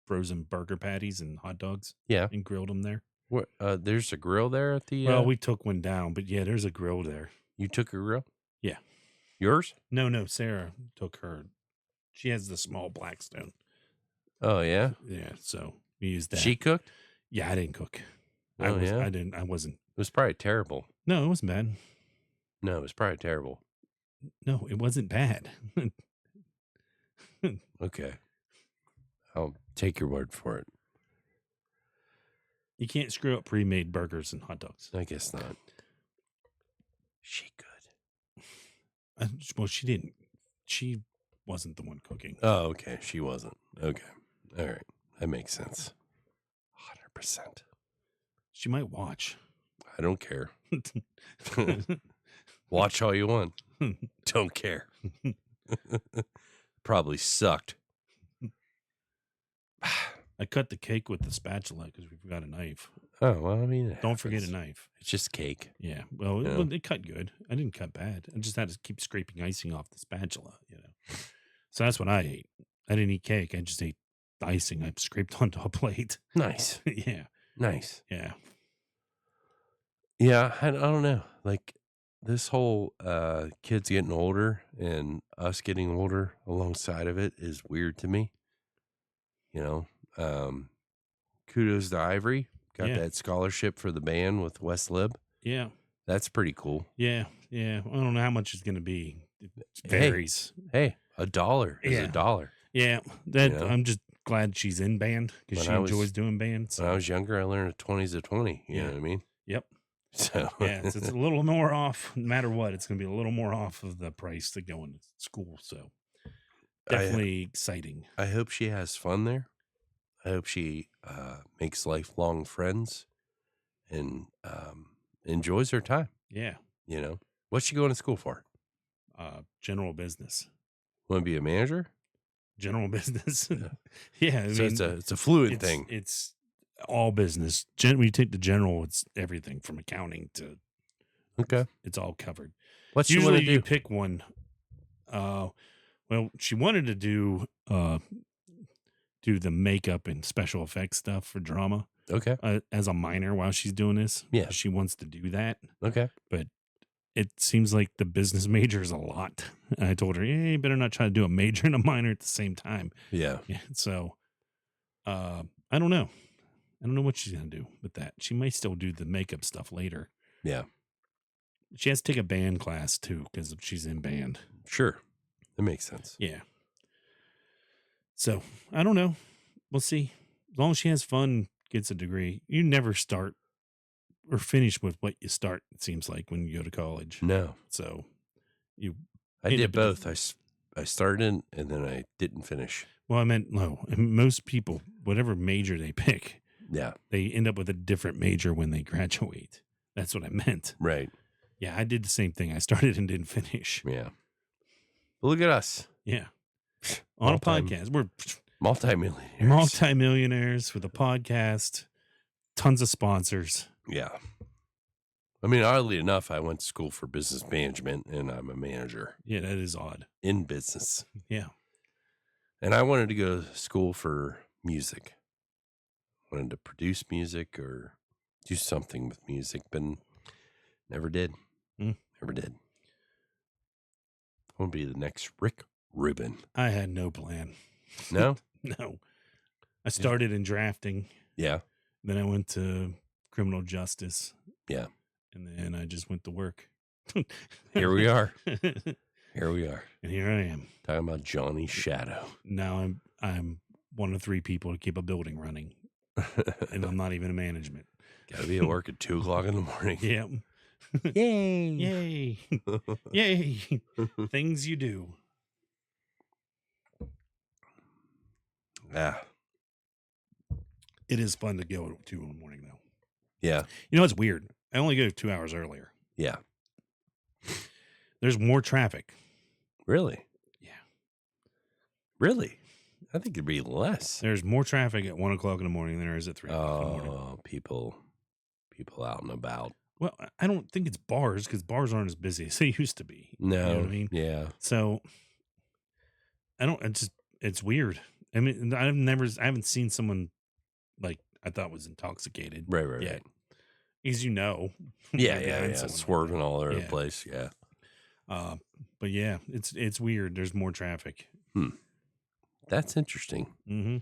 frozen burger patties and hot dogs. Yeah, and grilled them there. What? There's a grill there at the. Well, we took one down, but yeah, there's a grill there. You took a grill? Yeah. Yours? No, Sarah took her. She has the small Blackstone. Oh yeah. Yeah, so we used that. She cooked? Yeah, I didn't cook. Oh yeah. I wasn't. It was probably terrible. No, it wasn't bad. No, it was probably terrible. No, it wasn't bad. Okay. I'll take your word for it. You can't screw up pre-made burgers and hot dogs. I guess not. She could. Well, she didn't. She wasn't the one cooking. Oh, okay. She wasn't. Okay. All right. That makes sense. 100%. She might watch. I don't care. Watch all you want. Don't care. Probably sucked. I cut the cake with the spatula because we forgot a knife. Oh, well, I mean, Don't forget a knife. It's just cake. Yeah. Well, Yeah. it cut good. I didn't cut bad. I just had to keep scraping icing off the spatula, So that's what I ate. I didn't eat cake. I just ate the icing I scraped onto a plate. Nice. Yeah. Nice. Yeah. Yeah, I don't know. Like this whole kids getting older and us getting older alongside of it is weird to me. Kudos to Ivory. Got Yeah. that scholarship for the band with West Lib. Yeah. That's pretty cool. Yeah. Yeah. I don't know how much it's going to be. It Hey. varies. Hey, $1 is Yeah. $1. Yeah. I'm just glad she's in band because she When I was- enjoys doing band. When I was younger, I learned a 20's a 20. You know Yeah. what I mean? Yep. So Yeah. So it's a little more off. No matter what, it's going to be a little more off of the price to go into school. So definitely exciting. I hope she has fun there. I hope she makes lifelong friends and enjoys her time. Yeah. What's she going to school for? General business. Want to be a manager? General business. Yeah. So it's a fluid thing. It's all business. When you take the general, it's everything from accounting to Okay. it's all covered. What's she want Usually to do? you pick one. Well, she wanted to do the makeup and special effects stuff for drama Okay. as a minor while she's doing this. Yeah. She wants to do that. Okay. It seems like the business major is a lot. And I told her, you better not try to do a major and a minor at the same time. Yeah. Yeah. So I don't know. I don't know what she's going to do with that. She might still do the makeup stuff later. Yeah. She has to take a band class too because she's in band. Sure. That makes sense. Yeah. So I don't know. We'll see. As long as she has fun, gets a degree. You never start or finish with what you start, it seems like, when you go to college. No. So I End did up both. I started and then I didn't finish. well, I meant no. Most people, whatever major they pick, Yeah. they end up with a different major when they graduate. That's what I meant. Right. Yeah, I did the same thing. I started and didn't finish. Yeah. But look at us. Yeah. On a Multi- podcast. We're Multimillionaires. multimillionaires with a podcast, tons of sponsors. Yeah. I mean, oddly enough, I went to school for business management and I'm a manager Yeah, that is odd. in business. Yeah. And I wanted to go to school for music. Wanted to produce music or do something with music, but never did. Never did. I want to be the next Rick Rubin. I had no plan. No? No. I started in drafting. Yeah. Then I went to criminal justice. Yeah. And then I just went to work. Here we are. And Here we are. here I am. Talking about Johnny Shadow. Now I'm one of 3 people to keep a building running. And I'm not even in management. Got to be at work at 2 o'clock in the morning. Yeah. Yay. Yay. Yay. Things you do. Yeah. It is fun to go to in the morning though. Yeah. You know, it's weird. I only go 2 hours earlier. Yeah. There's more traffic. Really? Yeah. Really? I think it'd be less. There's more traffic at 1 o'clock in the morning than there is at 3 o'clock in the morning. Oh, people out and about. Well, I don't think it's bars because bars aren't as busy as they used to be. No. You know what I mean? Yeah. So it's weird. I mean, I haven't seen someone like I thought was intoxicated. Right. yet. As you know. Yeah. Swerving all over the Yeah. place. Yeah. But yeah, it's weird. There's more traffic. That's interesting. Mm-hmm.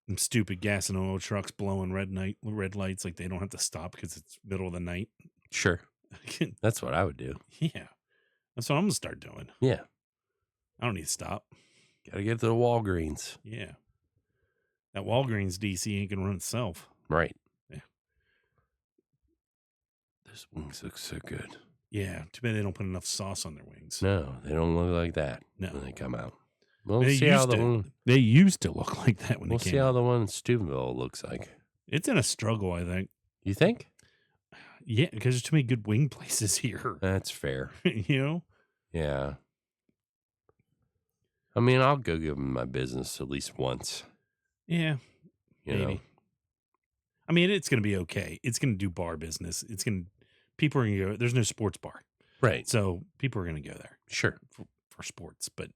Them stupid gas and oil trucks blowing red lights like they don't have to stop because it's middle of the night. Sure. That's what I would do. Yeah. That's what I'm gonna start doing. Yeah. I don't need to stop. Got to get to the Walgreens. Yeah. That Walgreens DC ain't gonna run itself. Right. Yeah. Those wings look so good. Yeah. Too bad they don't put enough sauce on their wings. No, they don't look like that No. when they come out. We'll They see how used to look like that when we'll they came see how out. the one in Steubenville looks like. It's in a struggle, I think. You think? Yeah, because there's too many good wing places here. That's fair. You know? Yeah. I mean, I'll go give them my business at least once. Yeah. You know? I mean, it's going to be okay. It's going to do bar business. People are going to go. There's no sports bar. Right. So people are going to go there. Sure. For sports. But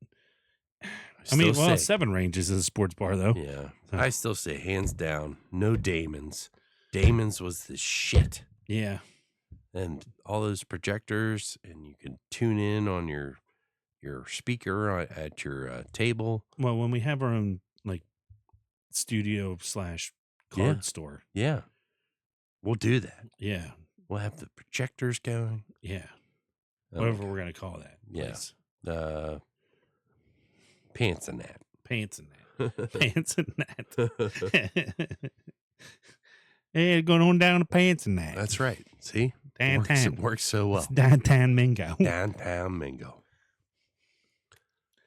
I mean, Still say, Seven Ranges is a sports bar, though. Yeah. I still say, hands down, no Damon's. Damon's was the shit. Yeah. And all those projectors, and you can tune in on your speaker at your table. Well, when we have our own like studio / card store. Yeah. We'll do that. Yeah. We'll have the projectors going. Yeah. Oh, Whatever we're going to call that. Yeah. Place. Pants and that. Pants and that. Pants and that. Hey, going on down to Pants and that. That's right. See? Downtown. It works so well. It's downtown Mingo. Downtown Mingo.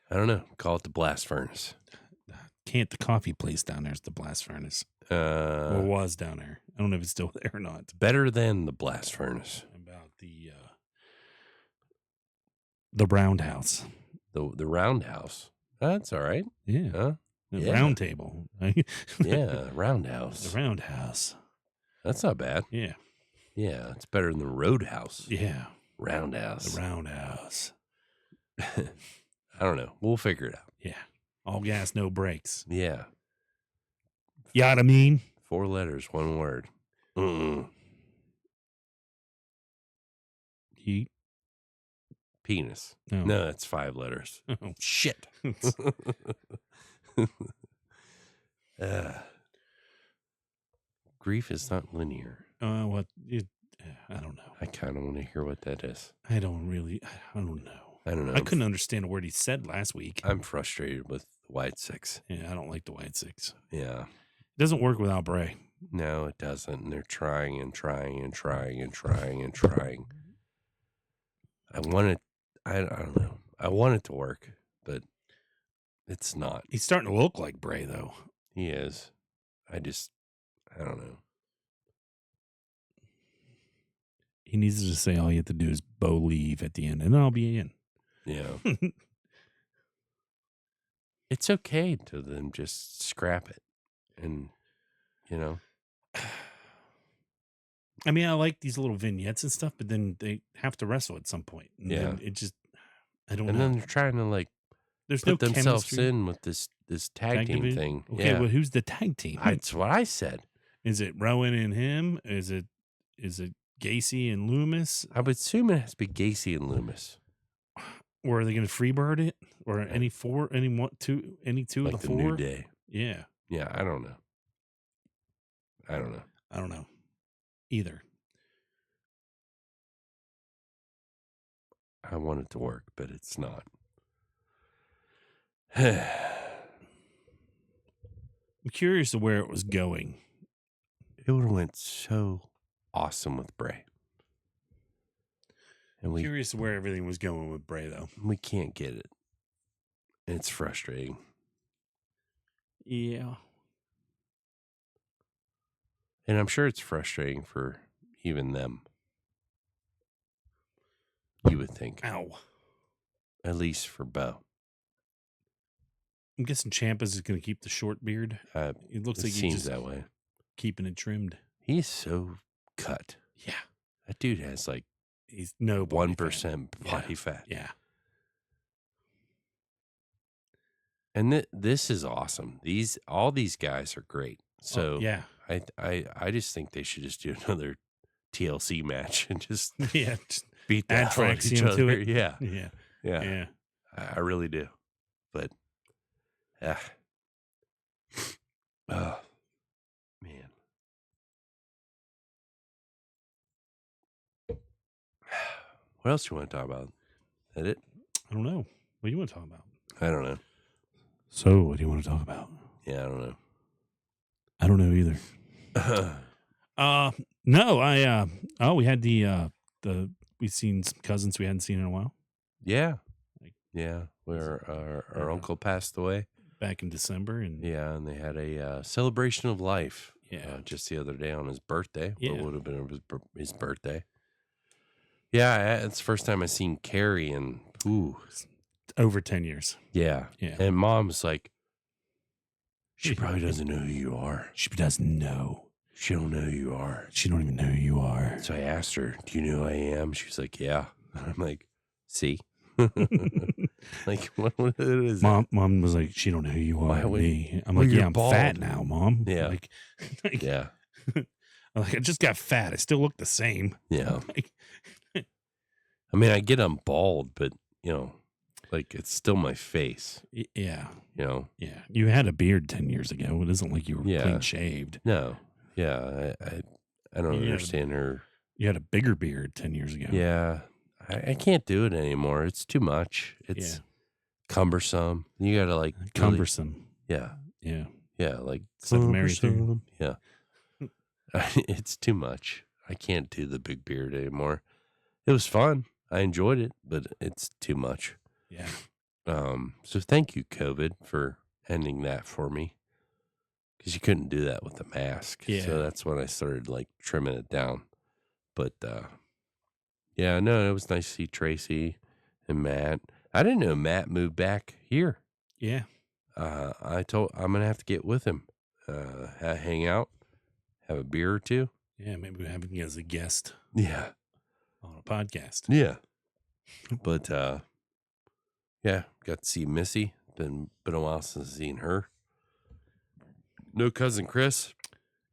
I don't know. Call it the blast furnace. The coffee place down there is the blast furnace. Or was down there. I don't know if it's still there or not. Better than the blast furnace. About the roundhouse. The roundhouse. That's all right. Yeah. Huh? The round table. Yeah, roundhouse. The roundhouse. That's not bad. Yeah. Yeah, it's better than the roadhouse. Yeah. Roundhouse. The roundhouse. I don't know. We'll figure it out. Yeah. All gas, no brakes. Yeah. You know what I mean? 4 letters, 1 word. Mm-mm. Heat. Penis. No. No, that's 5 letters. Oh. Shit. Grief is not linear. I don't know. I kind of want to hear what that is. I don't know. I don't know. I couldn't understand a word he said last week. I'm frustrated with the White Six. Yeah, I don't like the White Six. Yeah. It doesn't work without Bray. No, it doesn't. And they're trying and trying and trying and trying and trying. I don't know. I want it to work, but it's not. He's starting to look like Bray, though. He is. I don't know. He needs to just say all you have to do is Bo leave at the end, and I'll be in. Yeah. It's okay to then just scrap it. And, you know. I mean, I like these little vignettes and stuff, but then they have to wrestle at some point. And then it just, I don't know. And then they're trying to like There's put no themselves chemistry. in with this tag team division? thing. Okay, Yeah. well, who's the tag team? That's what I said. Is it Rowan and him? Is it Gacy and Loomis? I would assume it has to be Gacy and Loomis. Or are they going to freebird it? Or any two Like of the the 4? New Day. Yeah. Yeah, I don't know. I don't know either. I want it to work, but it's not. I'm curious of where it was going. It would have went so awesome with Bray. And Curious of where everything was going with Bray, though. we can't get it. It's frustrating. Yeah. And I'm sure it's frustrating for even them. You would think, Ow. at least for Bo. I'm guessing Ciampa's is going to keep the short beard. It looks It like he's seems just that way. keeping it trimmed. He's so cut. Yeah. That dude has like He's no body 1% fat. body fat. Yeah. And this is awesome. All these guys are great. So yeah. I just think they should just do another TLC match and just Yeah. Just beat the add hell out of each Traxium other. to it. Yeah. Yeah. Yeah. Yeah. I really do. But oh man. What else do you want to talk about? Is that it? I don't know. What do you want to talk about? I don't know. So, what do you want to talk about? Yeah, I don't know. I don't know either. No, we had we've seen some cousins we hadn't seen in a while. Yeah. Like- Yeah. Where our uncle passed away. Back in December. And Yeah, and they had a celebration of life. Yeah. Just the other day on his birthday. Yeah. What would have been his birthday. Yeah, it's the first time I seen Carrie in over 10 years. Yeah. Yeah. And Mom's like, she probably doesn't know who you are. She doesn't know. She don't know who you are. She don't even know who you are. So I asked her, do you know who I am? She was like, yeah. And I'm like, see? Like, what is Mom was like, she don't know who you are. Why would- Me. I'm well, like, you're yeah, I'm fat bald. now, Mom. Yeah. Like, Yeah. I'm like, I just got fat. I still look the same. Yeah. Like, I mean, I get I'm bald, but, like, it's still my face, yeah. Yeah. You had a beard 10 years ago. It isn't like you were Yeah. clean shaved. No. Yeah. I don't You had a- understand her. You had a bigger beard 10 years ago. Yeah. I can't do it anymore. It's too much. It's cumbersome. You got to, like, really- Cumbersome. yeah. Yeah. Yeah. Like, Except Mary too. cumbersome. Yeah. It's too much. I can't do the big beard anymore. It was fun. I enjoyed it, but it's too much. Yeah. So thank you, COVID, for ending that for me. Because you couldn't do that with the mask. Yeah. So that's when I started like trimming it down. But yeah, no, it was nice to see Tracy and Matt. I didn't know Matt moved back here. Yeah. I'm gonna have to get with him, hang out, have a beer or two. Yeah. Maybe we're having you as a guest Yeah. on a podcast. Yeah. But yeah, got to see Missy. Been a while since I've seen her. No cousin Chris.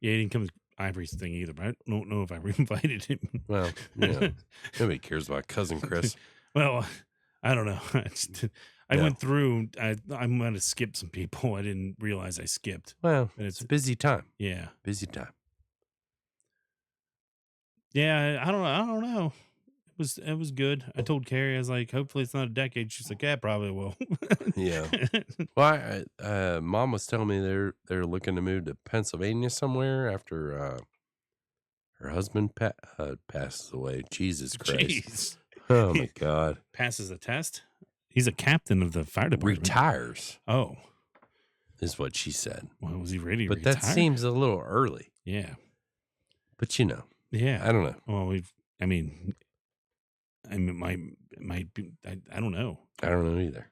Yeah, he didn't come to Ivory's thing either, but I don't know if I invited him. Well, nobody cares about cousin Chris. Well, I don't know. I Yeah. went through. I'm going to skip some people. I didn't realize I skipped. Well, And it's a busy time. Yeah. Busy time. Yeah. I don't know. It was good. I told Carrie, I was like, hopefully it's not a decade. She's like, yeah, probably will. Yeah. Well, Mom was telling me they're looking to move to Pennsylvania somewhere after her husband passes away. Jesus Christ. Jeez. Oh my God. Passes the test. He's a captain of the fire department. Retires Oh. is what she said. Well, was he ready to But retire? that seems a little early. Yeah. But Yeah. I don't know. Well, I mean, it might be. I don't know. I don't know either.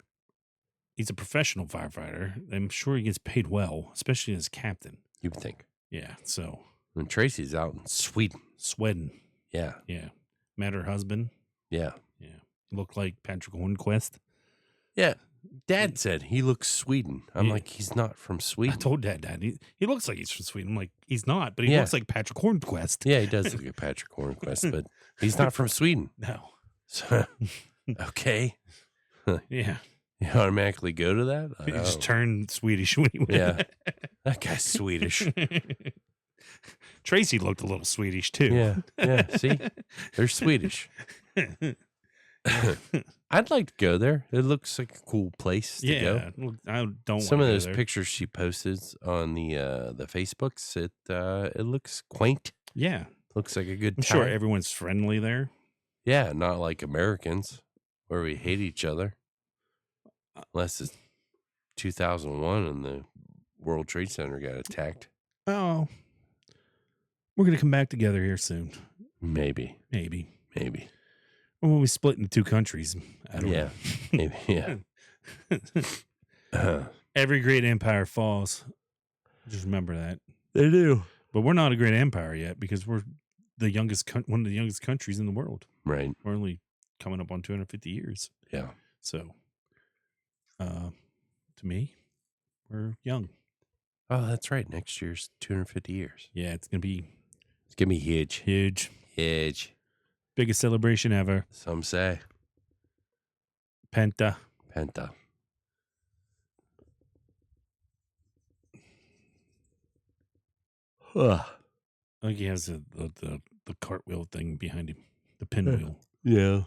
He's a professional firefighter. I'm sure he gets paid well, especially as captain. You would think. Yeah. So And Tracy's out in Sweden. Sweden. Yeah. Yeah. Met her husband. Yeah. Yeah. Looked like Patrick Hornquist. Yeah. Dad said he looks Sweden. I'm Yeah. like, he's not from I Sweden. told Dad, he looks like he's from Sweden. I'm like, he's not, but he Yeah. looks like Patrick Hornquist. Yeah, he does look like Patrick Hornquist, but he's not from Sweden. No. So, okay. Yeah. You automatically go to that? He just turned Swedish when he went. Yeah. That guy's Swedish. Tracy looked a little Swedish too. Yeah. Yeah. See? They're Swedish. I'd like to go there. It looks like a cool place to go. Yeah. Look, I don't Some wanna of go those there. pictures she posted on the Facebooks, it looks quaint. Yeah. Looks like a good I'm time. sure everyone's friendly there. Yeah, not like Americans where we hate each other. Unless it's 2001 and the World Trade Center got attacked. Oh. We're going to come back together here soon. Maybe. Maybe. Maybe. When we split into two countries, I don't Yeah, maybe. Yeah. know. Every great empire falls. Just remember that. They do. But we're not a great empire yet because we're the youngest, one of the youngest countries in the world. Right. We're only coming up on 250 years. Yeah. So, to me, we're young. Oh, that's right. Next year's 250 years. Yeah, it's gonna be Huge. huge, Huge. biggest celebration ever. Some say. Penta. Penta. I think he has the cartwheel thing behind him, the pinwheel. Yeah.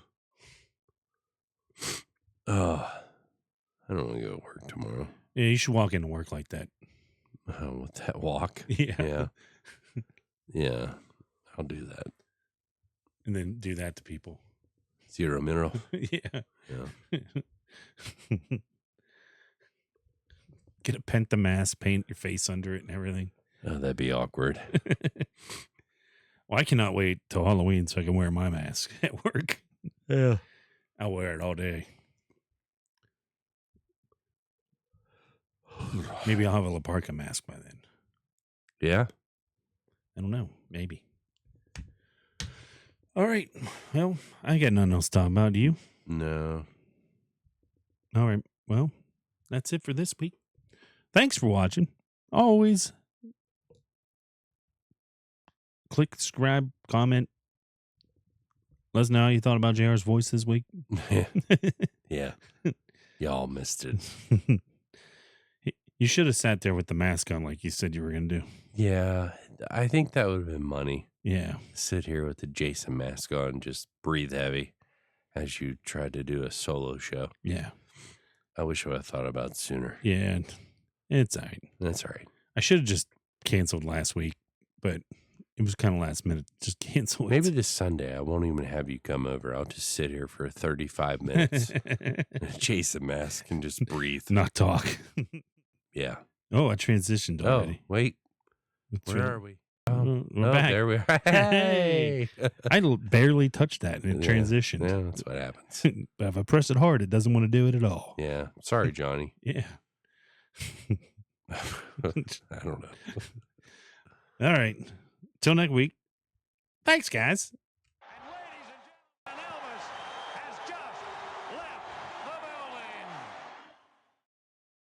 Oh, I don't want to go to work tomorrow. Yeah, you should walk into work like that. Oh, with that walk. Yeah. Yeah. Yeah. I'll do that. And then do that to people. 0 mineral. Yeah. Yeah. Get a penta mask, paint your face under it and everything. Oh, that'd be awkward. Well, I cannot wait till Halloween so I can wear my mask at work. Yeah. I'll wear it all day. Maybe I'll have a La Parka mask by then. Yeah. I don't know. Maybe. All right. Well, I got nothing else to talk about. Do you? No. All right. Well, that's it for this week. Thanks for watching. Always click, subscribe, comment. Let us know how you thought about JR's voice this week. Yeah. Y'all missed it. You should have sat there with the mask on like you said you were going to do. Yeah. I think that would have been money. Yeah. Sit here with the Jason mask on, just breathe heavy as you tried to do a solo show. Yeah. I wish I would have thought about it sooner. Yeah. It's all right. That's all right. I should have just canceled last week, but it was kind of last minute. Just cancel it. Maybe this Sunday I won't even have you come over. I'll just sit here for 35 minutes in a Jason mask and just breathe. Not talk. Yeah. Oh, I transitioned already. Oh, wait. That's Where right. are we? We're back. There we are. Hey. I barely touched that and it transitioned. Yeah, that's what happens. But if I press it hard, it doesn't want to do it at all. Yeah. Sorry, Johnny. Yeah. I don't know. All right. Till next week. Thanks, guys.